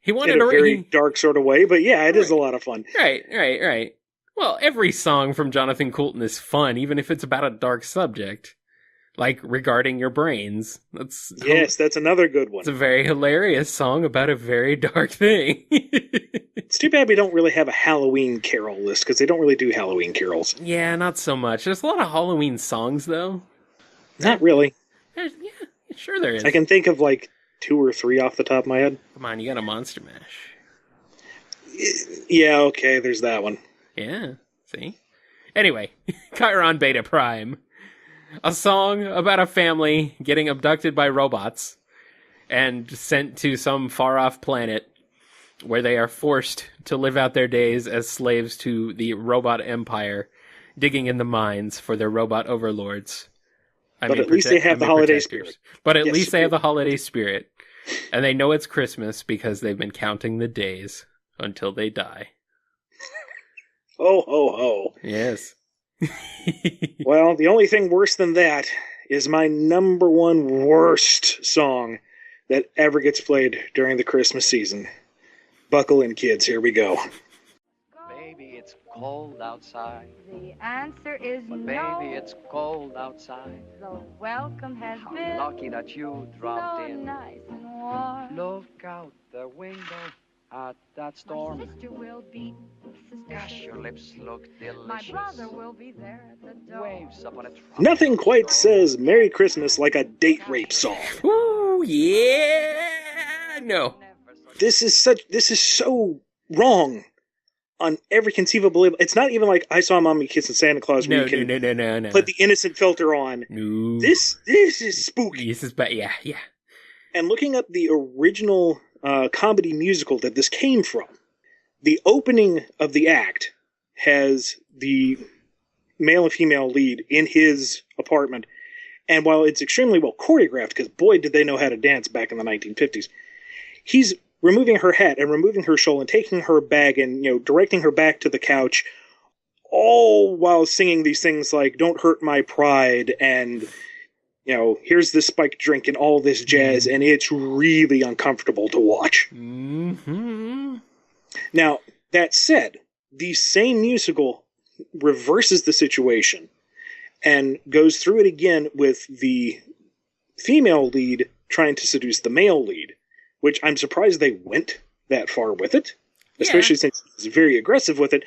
He wanted in a very dark sort of way, but yeah, it is a lot of fun. Right. Well, every song from Jonathan Coulton is fun, even if it's about a dark subject, like Regarding Your Brains. That's another good one. It's a very hilarious song about a very dark thing. It's too bad we don't really have a Halloween carol list, because they don't really do Halloween carols. Yeah, not so much. There's a lot of Halloween songs, though. Not really. Yeah, sure there is. I can think of like 2 or 3 off the top of my head. Come on, you got a Monster Mash. Yeah, okay, there's that one. Yeah, see? Anyway, Chiron Beta Prime. A song about a family getting abducted by robots and sent to some far-off planet where they are forced to live out their days as slaves to the robot empire, digging in the mines for their robot overlords. But at least they have the holiday spirit. But at least they have the holiday spirit. And they know it's Christmas because they've been counting the days until they die. Ho, ho, ho. Yes. Well, the only thing worse than that is my number 1 worst song that ever gets played during the Christmas season. Buckle in, kids. Here we go. Baby, it's cold outside? The answer is But no. baby, it's cold outside. The welcome has How been lucky that you dropped so in. nice and warm. Look out the window at that storm. My sister will be Gosh, suspicious. your lips look My delicious. brother will be there at the door. Waves up on a Nothing quite says Merry Christmas like a date rape song. Ooh, yeah! No. This is so wrong on every conceivable level. It's not even like I Saw Mommy Kissing Santa Claus where No, you can no. put the innocent filter on. No. This is spooky. This is bad. Yeah. And looking up the original comedy musical that this came from, the opening of the act has the male and female lead in his apartment. And while it's extremely well choreographed, because boy did they know how to dance back in the 1950s, he's removing her hat and removing her shawl and taking her bag and, directing her back to the couch, all while singing these things like, "Don't hurt my pride," and, here's this spiked drink and all this jazz, and it's really uncomfortable to watch. Mm-hmm. Now, that said, the same musical reverses the situation and goes through it again with the female lead trying to seduce the male lead, which I'm surprised they went that far with it, especially since he's very aggressive with it.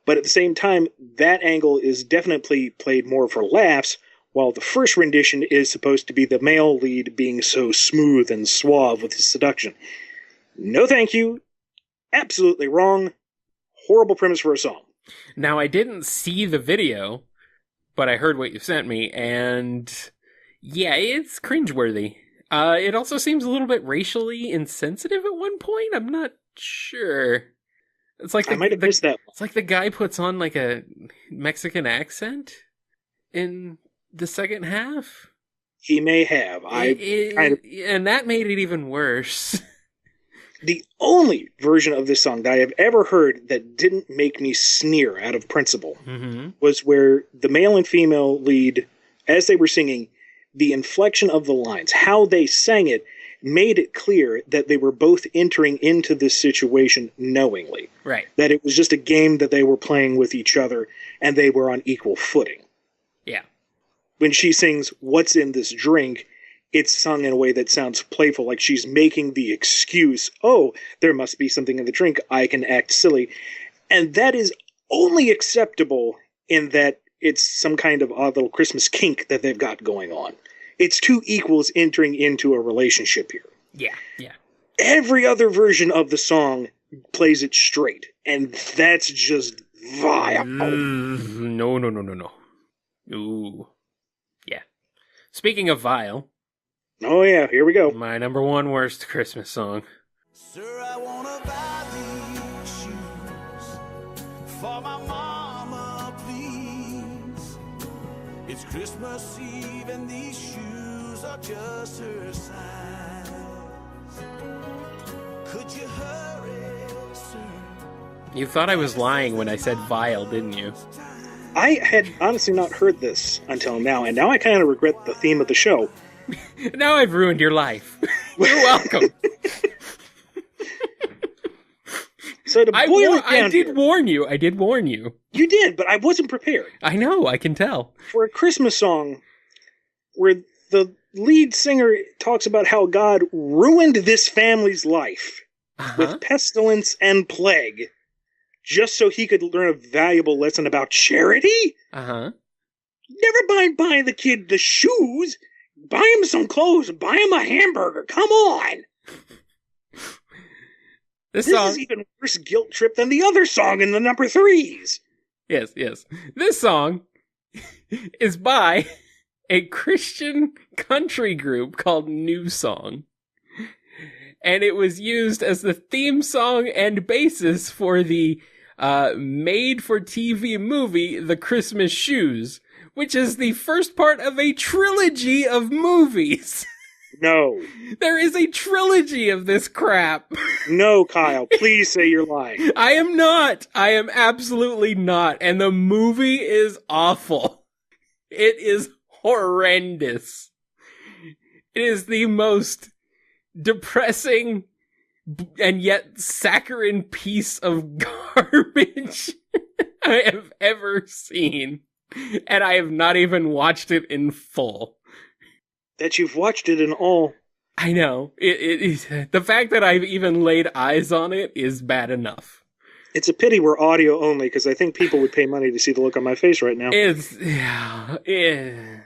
But at the same time, that angle is definitely played more for laughs, while the first rendition is supposed to be the male lead being so smooth and suave with his seduction. No thank you. Absolutely wrong. Horrible premise for a song. Now, I didn't see the video, but I heard what you sent me, and yeah, it's cringeworthy. It also seems a little bit racially insensitive at one point. I'm not sure. It's like I might have missed that. It's like the guy puts on like a Mexican in the second half. He may have. And that made it even worse. The only version of this song that I have ever heard that didn't make me sneer out of principle was where the male and female lead, as they were singing, the inflection of the lines, how they sang it, made it clear that they were both entering into this situation knowingly. Right. That it was just a game that they were playing with each other, and they were on equal footing. Yeah. When she sings, "What's in this drink?" it's sung in a way that sounds playful, like she's making the excuse, "Oh, there must be something in the drink, I can act silly." And that is only acceptable in that it's some kind of odd little Christmas kink that they've got going on. It's two equals entering into a relationship here. Yeah. Every other version of the song plays it straight, and that's just vile. No. Ooh. Yeah. Speaking of vile. Oh yeah, here we go. My number one worst Christmas song. Sir, I wanna buy these shoes for my mama, please. It's Christmas Eve and these shoes are just her size. Could you hurry, sir? You thought I was lying when I said vile, didn't you? I had honestly not heard this until now, and now I kind of regret the theme of the show. Now I've ruined your life. You're welcome. So to boil it down, I did warn you. You did, but I wasn't prepared. I know, I can tell. For a Christmas song where the lead singer talks about how God ruined this family's life with pestilence and plague just so he could learn a valuable lesson about charity? Uh-huh. Never mind buying the kid the shoes. Buy him some clothes. Buy him a hamburger. Come on. This is even worse guilt trip than the other song in the number threes. Yes. This song is by a Christian country group called New Song. And it was used as the theme song and basis for the made-for-TV movie, The Christmas Shoes, which is the first part of a trilogy of movies. No. There is a trilogy of this crap. No, Kyle, please say you're lying. I am not. I am absolutely not. And the movie is awful. It is horrendous. It is the most depressing and yet saccharine piece of garbage I have ever seen. And I have not even watched it in full. That you've watched it in all. I know. The fact that I've even laid eyes on it is bad enough. It's a pity we're audio only, because I think people would pay money to see the look on my face right now. Yeah.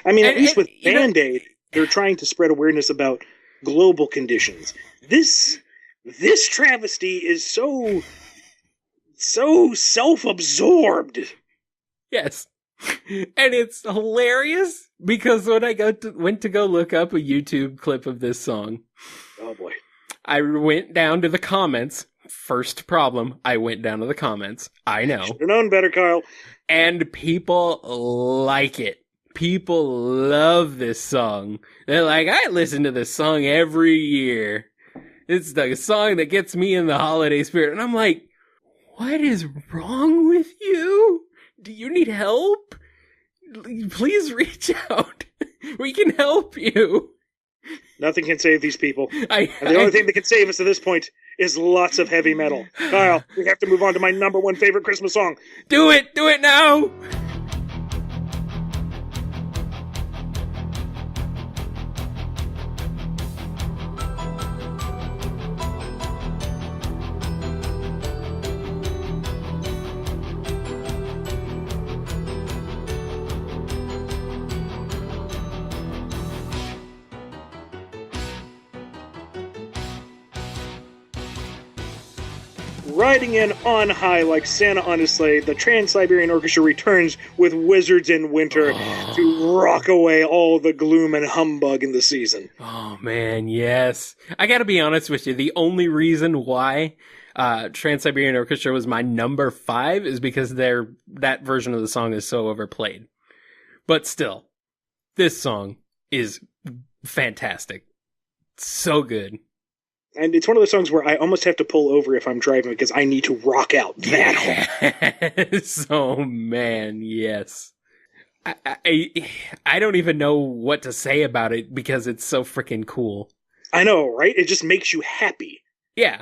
I mean, at least with Band-Aid, they're trying to spread awareness about global conditions. This travesty is so self-absorbed. Yes. And it's hilarious because when I went to go look up a YouTube clip of this song, oh boy, I went down to the comments. First problem, I went down to the comments. I know. Should have known better, Kyle. And people like it. People love this song. They're like, I listen to this song every year. It's the song that gets me in the holiday spirit. And I'm like, what is wrong with you? Do you need help? Please reach out. We can help you. Nothing can save these people. And the only thing that can save us at this point is lots of heavy metal. Kyle, we have to move on to my number one favorite Christmas song. Do it! Do it now! Riding in on high like Santa on his sleigh, the Trans-Siberian Orchestra returns with Wizards in Winter to rock away all the gloom and humbug in the season. Oh, man, yes. I gotta be honest with you, the only reason why Trans-Siberian Orchestra was my number 5 is because that version of the song is so overplayed. But still, this song is fantastic. So good. And it's one of those songs where I almost have to pull over if I'm driving because I need to rock out that hard. Yes. Oh, man, yes. I don't even know what to say about it because it's so freaking cool. I know, right? It just makes you happy. Yeah.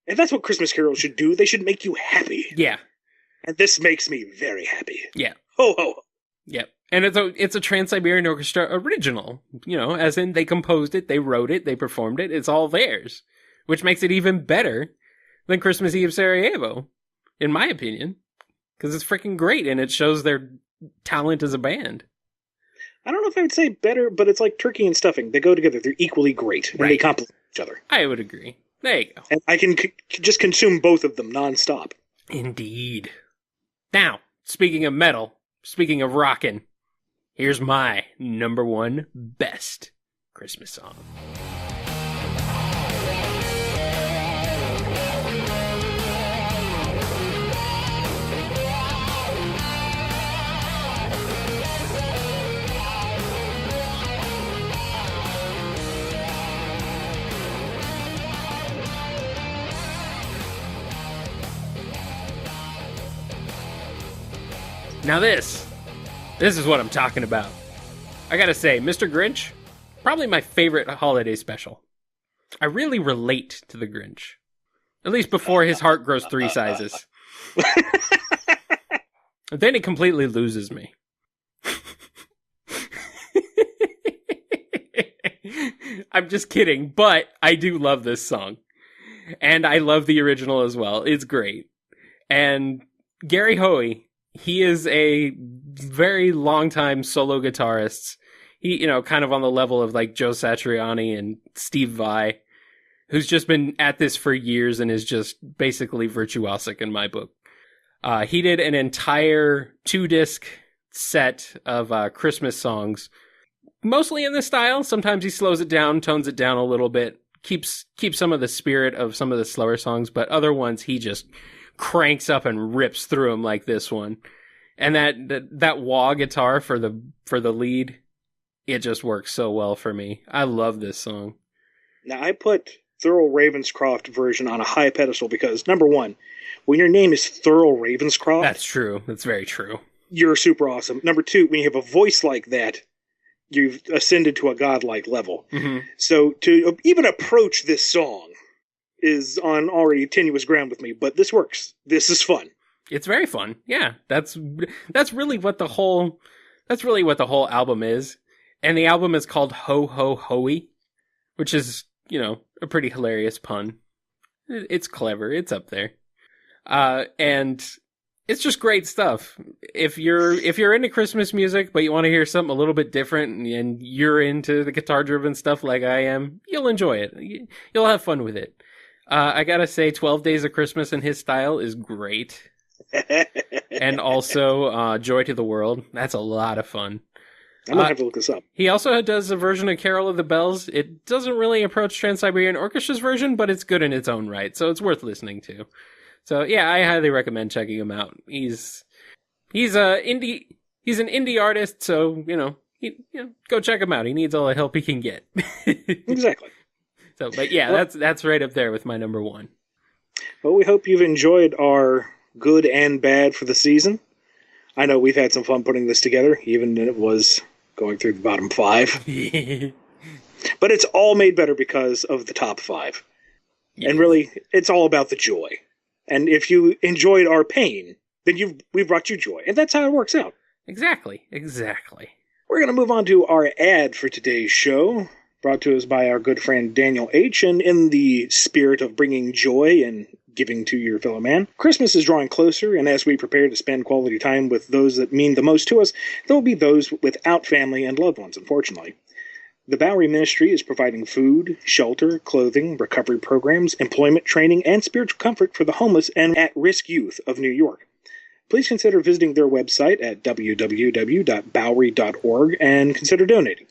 And that's what Christmas carols should do. They should make you happy. Yeah. And this makes me very happy. Yeah. Ho, ho. Yep. And it's a Trans-Siberian Orchestra original, as in they composed it, they wrote it, they performed it, it's all theirs, which makes it even better than Christmas Eve Sarajevo, in my opinion, because it's freaking great and it shows their talent as a band. I don't know if I would say better, but it's like turkey and stuffing. They go together. They're equally great, and they complement each other. I would agree. There you go. And I can just consume both of them nonstop. Indeed. Now, speaking of metal, speaking of rockin', here's my number 1 best Christmas song. Now this is what I'm talking about. I gotta say, Mr. Grinch, probably my favorite holiday special. I really relate to the Grinch. At least before his heart grows 3 sizes. Then it completely loses me. I'm just kidding, but I do love this song. And I love the original as well. It's great. And Gary Hoey, he is a very long-time solo guitarist. He, kind of on the level of like Joe Satriani and Steve Vai, who's just been at this for years and is just basically virtuosic in my book. He did an entire 2-disc set of Christmas songs, mostly in this style. Sometimes he slows it down, tones it down a little bit, keeps some of the spirit of some of the slower songs, but other ones he just cranks up and rips through them like this one. And that wah guitar for the lead, it just works so well for me. I love this song. Now, I put Thurl Ravenscroft version on a high pedestal because, number one, when your name is Thurl Ravenscroft... That's true. That's very true. You're super awesome. Number two, when you have a voice like that, you've ascended to a godlike level. Mm-hmm. So to even approach this song is on already tenuous ground with me, but this works. This is fun. It's very fun. Yeah, that's really what the whole album is. And the album is called Ho Ho Hoey, which is, a pretty hilarious pun. It's clever. It's up there. And it's just great stuff. If you're into Christmas music, but you want to hear something a little bit different and you're into the guitar driven stuff like I am, you'll enjoy it. You'll have fun with it. I gotta say 12 Days of Christmas in his style is great. And also, Joy to the World. That's a lot of fun. I'm gonna have to look this up. He also does a version of Carol of the Bells. It doesn't really approach Trans-Siberian Orchestra's version, but it's good in its own right, so it's worth listening to. So yeah, I highly recommend checking him out. He's an indie artist, so go check him out. He needs all the help he can get. Exactly. So, but yeah, that's right up there with my number one. Well, we hope you've enjoyed our good and bad for the season. I know we've had some fun putting this together, even if it was going through the bottom 5. But it's all made better because of the top 5. Yes. And really, it's all about the joy. And if you enjoyed our pain, then we brought you joy. And that's how it works out. Exactly. We're going to move on to our ad for today's show, brought to us by our good friend Daniel H. And in the spirit of bringing joy and giving to your fellow man, Christmas is drawing closer, and as we prepare to spend quality time with those that mean the most to us, there will be those without family and loved ones, unfortunately. The Bowery Ministry is providing food, shelter, clothing, recovery programs, employment training, and spiritual comfort for the homeless and at-risk youth of New York. Please consider visiting their website at www.bowery.org and consider donating.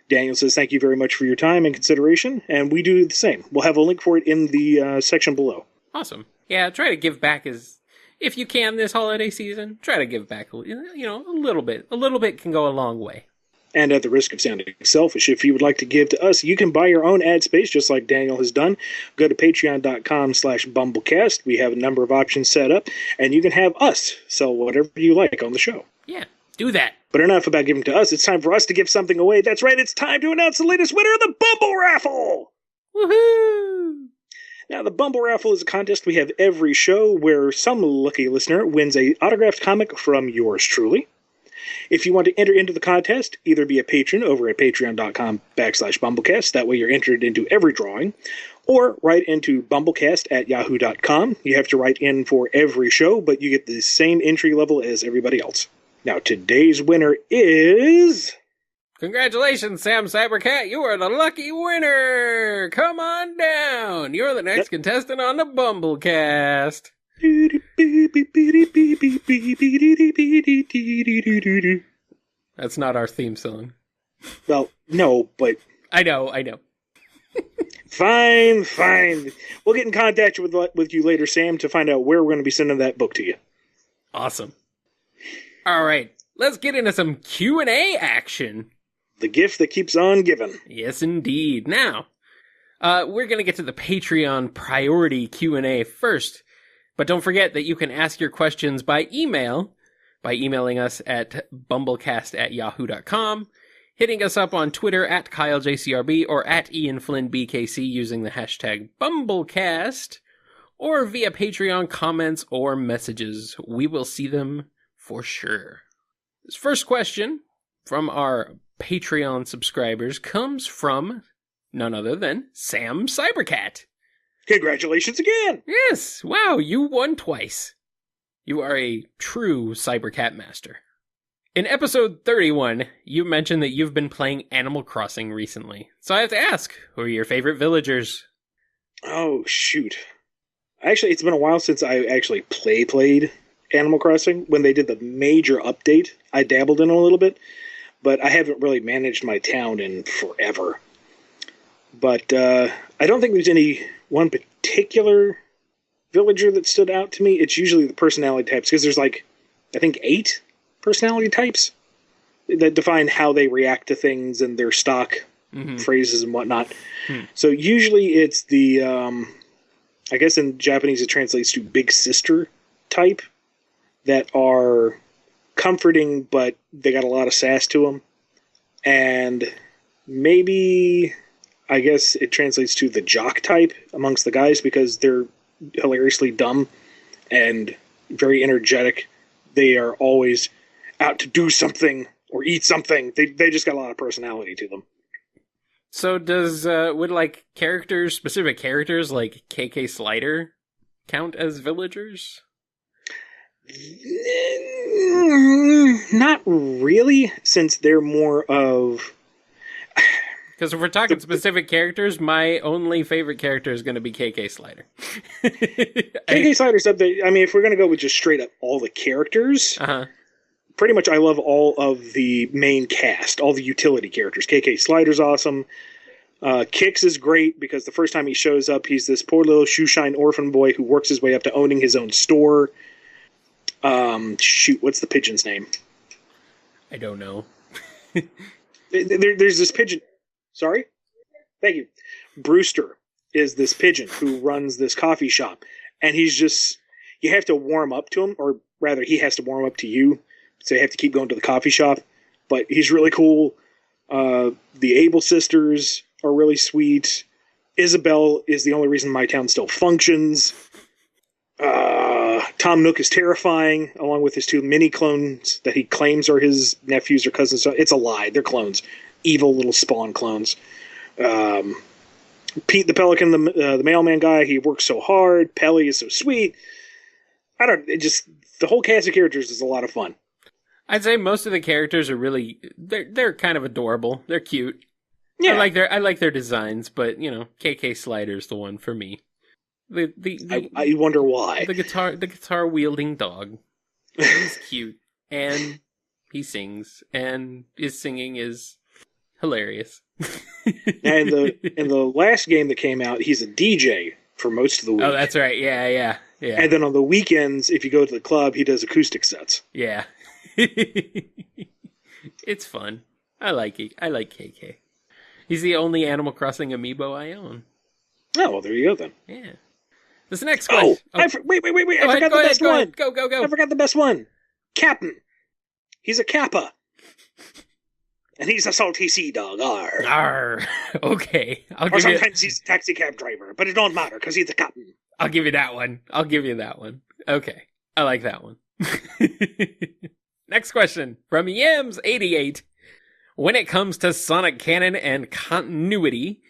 Daniel says thank you very much for your time and consideration, and we do the same. We'll have a link for it in the section below. Awesome. Yeah, try to give back if you can this holiday season. Try to give back, a little bit. A little bit can go a long way. And at the risk of sounding selfish, if you would like to give to us, you can buy your own ad space, just like Daniel has done. Go to patreon.com/BumbleKast. We have a number of options set up, and you can have us sell whatever you like on the show. Yeah, do that. But enough about giving to us. It's time for us to give something away. That's right, it's time to announce the latest winner of the BumbleRaffle! Woohoo! Now, the BumbleRaffle is a contest we have every show where some lucky listener wins a autographed comic from yours truly. If you want to enter into the contest, either be a patron over at patreon.com/BumbleKast. That way you're entered into every drawing. Or write into BumbleKast@yahoo.com. You have to write in for every show, but you get the same entry level as everybody else. Now, today's winner is... Congratulations, SamCyberCat. You are the lucky winner. Come on down. You're the next contestant on the BumbleKast. That's not our theme song. Well, no, but... I know. Fine. We'll get in contact with you later, Sam, to find out where we're going to be sending that book to you. Awesome. All right, let's get into some Q&A action. The gift that keeps on giving. Yes, indeed. Now, we're going to get to the Patreon priority Q&A first. But don't forget that you can ask your questions by email, by emailing us at BumbleKast@yahoo.com, hitting us up on Twitter at KyleJCRB or at IanFlynnBKC using the hashtag BumbleKast, or via Patreon comments or messages. We will see them for sure. This first question from our Patreon subscribers comes from none other than SamCyberCat. Congratulations again! Yes! Wow, you won twice. You are a true CyberCat master. In episode 31, you mentioned that you've been playing Animal Crossing recently. So I have to ask, who are your favorite villagers? Oh, shoot. Actually, it's been a while since I actually played Animal Crossing. When they did the major update, I dabbled in a little bit, but I haven't really managed my town in forever. But I don't think there's any one particular villager that stood out to me. It's usually the personality types, because there's I think 8 personality types that define how they react to things and their stock phrases and whatnot. So usually it's the, I guess in Japanese it translates to big sister type, that are comforting, but they got a lot of sass to them. And maybe, I guess it translates to the jock type amongst the guys, because they're hilariously dumb and very energetic. They are always out to do something or eat something. They just got a lot of personality to them. So does would like specific characters like KK Slider count as villagers? Not really, since they're more of... Because if we're talking specific characters, my only favorite character is going to be KK Slider. KK Slider's up there. I mean, if we're going to go with just straight up all the characters, pretty much I love all of the main cast, all the utility characters. KK Slider's awesome. Kix is great because the first time he shows up, he's this poor little shoeshine orphan boy who works his way up to owning his own store. What's the pigeon's name? I don't know. There's this pigeon. Sorry? Thank you. Brewster is this pigeon who runs this coffee shop. And he's just... You have to warm up to him, or rather, he has to warm up to you. So you have to keep going to the coffee shop. But he's really cool. The Able sisters are really sweet. Isabel is the only reason my town still functions. Tom Nook is terrifying, along with his two mini clones that he claims are his nephews or cousins. It's a lie. They're clones. Evil little spawn clones. Pete the Pelican, the mailman guy, he works so hard. Pelly is so sweet. The whole cast of characters is a lot of fun. I'd say most of the characters are really, they're kind of adorable. They're cute. Yeah. I like their designs, but, KK Slider's the one for me. I wonder why. The guitar wielding dog. He's cute. And he sings. And his singing is hilarious. And in the last game that came out, he's a DJ for most of the week. Oh, that's right. Yeah. And then on the weekends, if you go to the club, he does acoustic sets. Yeah. It's fun. I like it. I like KK. He's the only Animal Crossing amiibo I own. Oh, well, there you go then. Yeah. This next question. Wait. I forgot the best one. Go. I forgot the best one. Captain. He's a Kappa. And he's a salty sea dog. Arr. Arr. Okay. Sometimes he's a taxi cab driver, but it don't matter because he's a captain. I'll give you that one. Okay. I like that one. Next question from Yams88. When it comes to Sonic canon and continuity,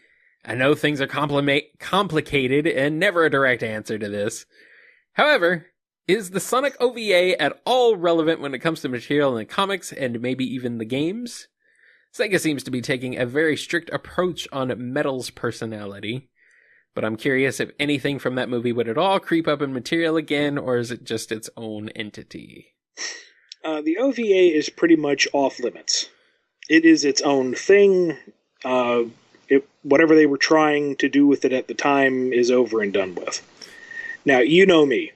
I know things are complicated and never a direct answer to this. However, is the Sonic OVA at all relevant when it comes to material in the comics and maybe even the games? Sega seems to be taking a very strict approach on Metal's personality, but I'm curious if anything from that movie would at all creep up in material again, or is it just its own entity? The OVA is pretty much off limits. It is its own thing. Whatever they were trying to do with it at the time is over and done with. Now, you know me.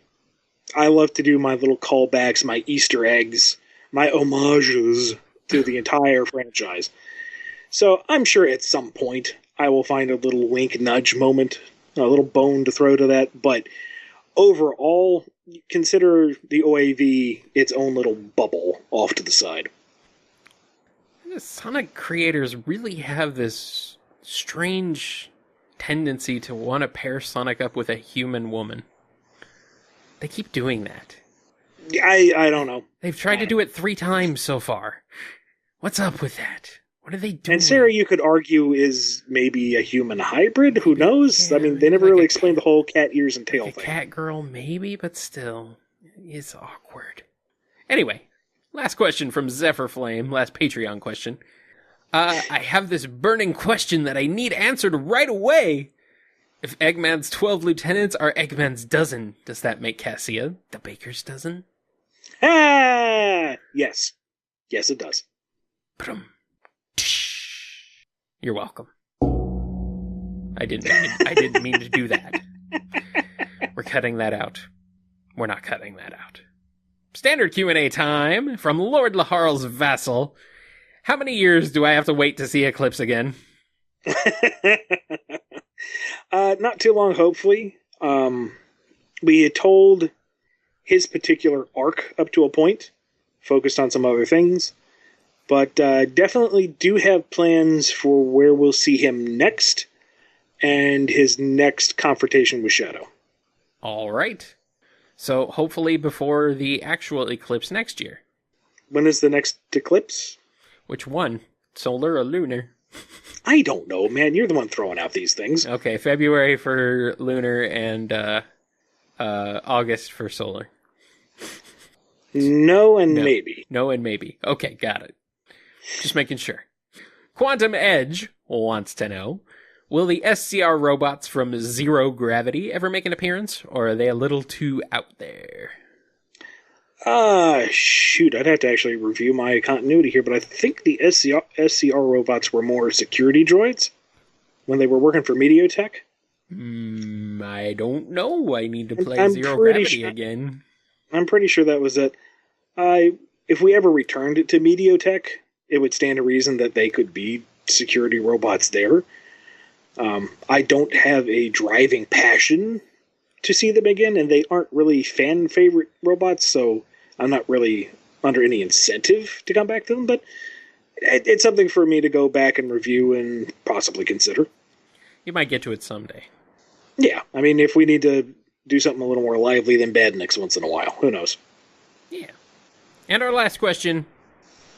I love to do my little callbacks, my Easter eggs, my homages to the entire franchise. So I'm sure at some point I will find a little wink nudge moment, a little bone to throw to that, but overall, consider the OAV its own little bubble off to the side. The Sonic creators really have this strange tendency to want to pair Sonic up with a human woman. They keep doing that. I don't know. They've tried to do it 3 times so far. What's up with that? What are they doing? And Sarah, you could argue, is maybe a human hybrid? Who knows? Yeah, I mean, they never really explained the whole cat ears and tail like thing. Cat girl, maybe, but still, it's awkward. Anyway, last question from Zephyr Flame, last Patreon question. I have this burning question that I need answered right away. If Eggman's 12 lieutenants are Eggman's dozen, does that make Cassia the baker's dozen? Ah! Yes. Yes, it does. You're welcome. I didn't mean to do that. We're cutting that out. We're not cutting that out. Standard Q&A time from LordLaharlsVassal. How many years do I have to wait to see Eclipse again? Not too long, hopefully. We had told his particular arc up to a point, focused on some other things, but definitely do have plans for where we'll see him next and his next confrontation with Shadow. All right. So hopefully before the actual eclipse next year. When is the next eclipse? Which one? Solar or lunar? I don't know, man. You're the one throwing out these things. Okay, February for lunar and August for solar. No and maybe. No and maybe. Okay, got it. Just making sure. QuantamEdge wants to know, will the SCR robots from Zero Gravity ever make an appearance, or are they a little too out there? Shoot, I'd have to actually review my continuity here, but I think the SCR robots were more security droids when they were working for Mediotech. I don't know. I need to play Zero Gravity again. I'm pretty sure that was it. If we ever returned it to Mediotech, it would stand to reason that they could be security robots there. I don't have a driving passion to see them again, and they aren't really fan favorite robots, so I'm not really under any incentive to come back to them, but it's something for me to go back and review and possibly consider. You might get to it someday. Yeah, I mean, if we need to do something a little more lively than Badniks once in a while, who knows? Yeah. And our last question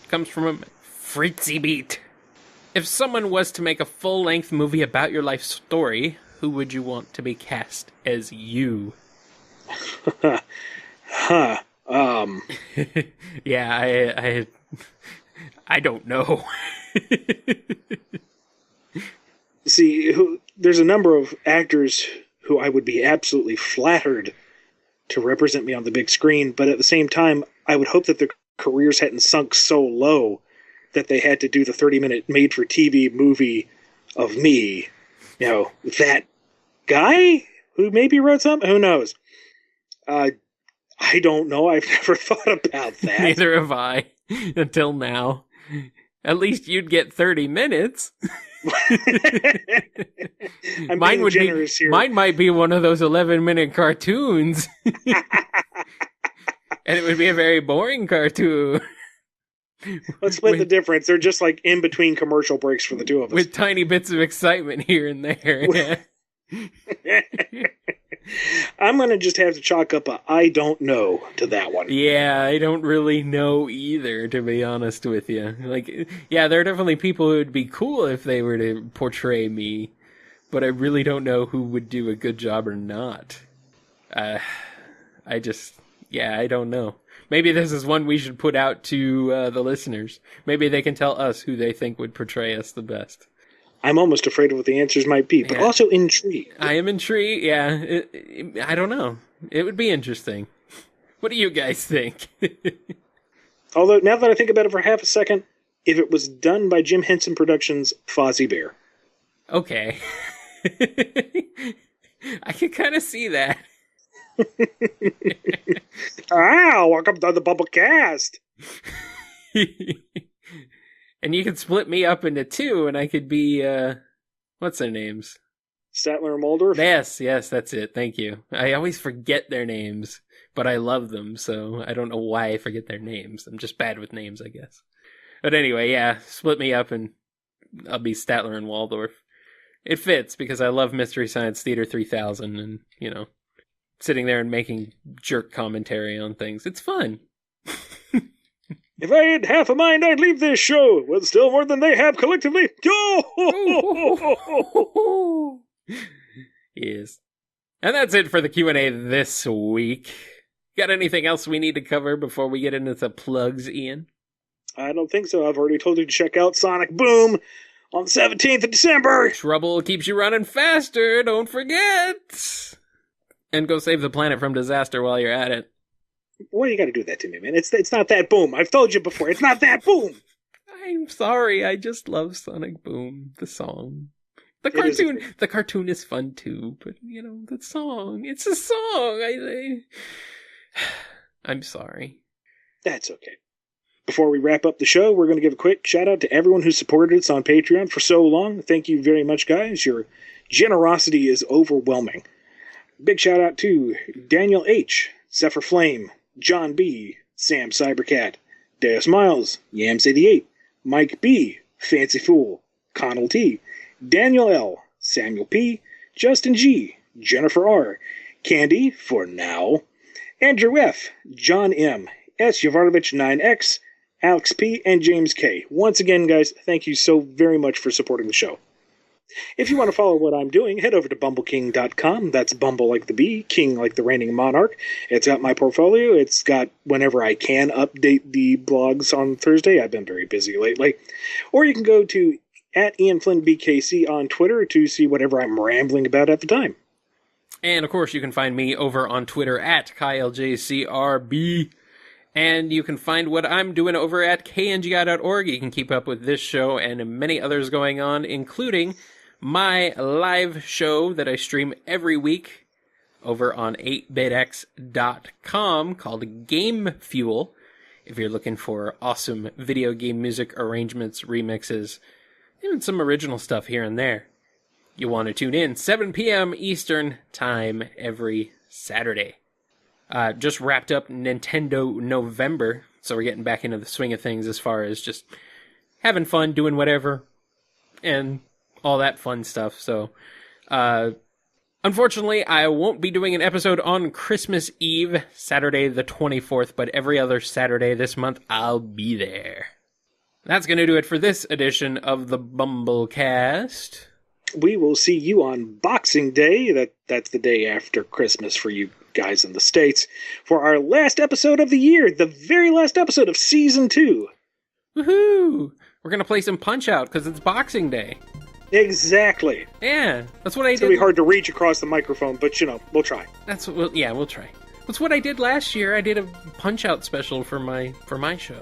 comes from FritzyBeat. If someone was to make a full-length movie about your life story, who would you want to be cast as you? Yeah, I don't know. See, there's a number of actors who I would be absolutely flattered to represent me on the big screen, but at the same time, I would hope that their careers hadn't sunk so low that they had to do the 30-minute made-for-TV movie of me. You know, that guy who maybe wrote something? Who knows? I don't know. I've never thought about that. Neither have I, until now. At least you'd get 30 minutes. I'm being generous here. Mine might be one of those 11-minute cartoons. And it would be a very boring cartoon. Let's split the difference. They're just like in between commercial breaks for the two of us. With tiny bits of excitement here and there. I'm going to just have to chalk up a I don't know to that one. Yeah, I don't really know either, to be honest with you. Like, yeah, there are definitely people who would be cool if they were to portray me, but I really don't know who would do a good job or not. I don't know. Maybe this is one we should put out to the listeners. Maybe they can tell us who they think would portray us the best. I'm almost afraid of what the answers might be, but also intrigued. I am intrigued, yeah. I don't know. It would be interesting. What do you guys think? Although, now that I think about it for half a second, if it was done by Jim Henson Productions, Fozzie Bear. Okay. I can kind of see that. Welcome to the BumbleKast. And you could split me up into two, and I could be, what's their names? Statler and Waldorf? Yes, that's it. Thank you. I always forget their names, but I love them, so I don't know why I forget their names. I'm just bad with names, I guess. But anyway, yeah, split me up, and I'll be Statler and Waldorf. It fits, because I love Mystery Science Theater 3000, and, you know, sitting there and making jerk commentary on things. It's fun. If I had half a mind, I'd leave this show with still more than they have collectively. Yes. And that's it for the Q&A this week. Got anything else we need to cover before we get into the plugs, Ian? I don't think so. I've already told you to check out Sonic Boom on the 17th of December. Trouble keeps you running faster, don't forget. And go save the planet from disaster while you're at it. Why you gotta do that to me, man? It's not that boom. I've told you before. It's not that boom. I'm sorry. I just love Sonic Boom, the song. The cartoon is fun too, but you know, the song. It's a song. I'm sorry. That's okay. Before we wrap up the show, we're going to give a quick shout out to everyone who supported us on Patreon for so long. Thank you very much, guys. Your generosity is overwhelming. Big shout out to Daniel H., Zephyr Flame, John B., SamCyberCat, Deus Miles, Yams88, Mike B., Fancy Fool, Connell T., Daniel L., Samuel P., Justin G., Jennifer R., Candy, for now, Andrew F., John M., S. Yavarovich 9X, Alex P., and James K. Once again, guys, thank you so very much for supporting the show. If you want to follow what I'm doing, head over to BumbleKing.com. That's Bumble like the bee, King like the reigning monarch. It's got my portfolio. It's got, whenever I can, update the blogs on Thursday. I've been very busy lately. Or you can go to @IanFlynnBKC on Twitter to see whatever I'm rambling about at the time. And, of course, you can find me over on Twitter @KyleJCRB. And you can find what I'm doing over at KNGI.org. You can keep up with this show and many others going on, including my live show that I stream every week over on 8bitx.com called Game Fuel. If you're looking for awesome video game music arrangements, remixes, even some original stuff here and there, you want to tune in 7 p.m. Eastern Time every Saturday. Just wrapped up Nintendo November, so we're getting back into the swing of things as far as just having fun, doing whatever, and all that fun stuff. So, unfortunately, I won't be doing an episode on Christmas Eve, Saturday the 24th, but every other Saturday this month, I'll be there. That's going to do it for this edition of the BumbleKast. We will see you on Boxing Day. That's the day after Christmas for you guys in the States, for our last episode of the year, the very last episode of Season 2. Woohoo! We're going to play some Punch-Out because it's Boxing Day. Exactly. Yeah, that's what I did. It's going to be hard to reach across the microphone, but, we'll try. We'll try. That's what I did last year. I did a Punch-Out special for my show.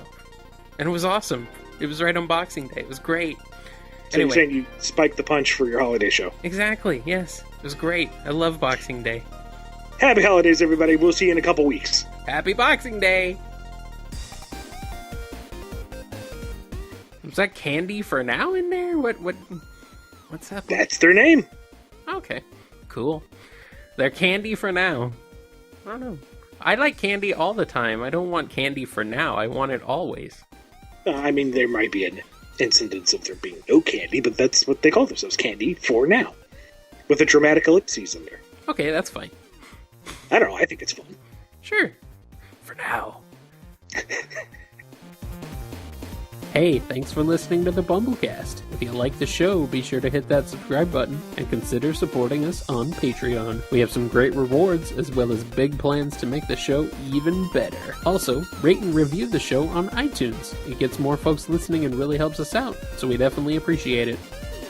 And it was awesome. It was right on Boxing Day. It was great. So anyway, you're saying you spiked the punch for your holiday show. Exactly, yes. It was great. I love Boxing Day. Happy holidays, everybody. We'll see you in a couple weeks. Happy Boxing Day! Was that Candy for Now in there? What's that? That's their name. Okay, cool. They're Candy for Now. I don't know. I like candy all the time. I don't want candy for now. I want it always. There might be an incidence of there being no candy, but that's what they call themselves, Candy for Now. With a dramatic ellipses in there. Okay, that's fine. I don't know, I think it's fun. Sure. For now. Hey, thanks for listening to the BumbleKast. If you like the show, be sure to hit that subscribe button and consider supporting us on Patreon. We have some great rewards, as well as big plans to make the show even better. Also, rate and review the show on iTunes. It gets more folks listening and really helps us out, so we definitely appreciate it.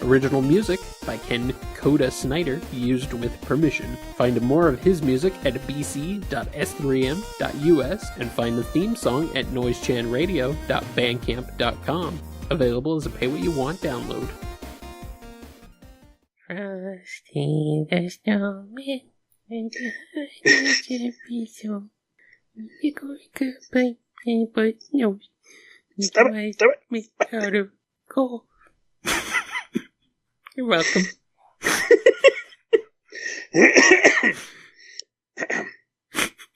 Original music by Ken Coda Snyder, used with permission. Find more of his music at bc.s3m.us and find the theme song at noisechanradio.bandcamp.com. Available as a pay-what-you-want download. Frosty the Snowman and the heart to be so. You're going to play, but no. Stop it. Out of coal. You're welcome.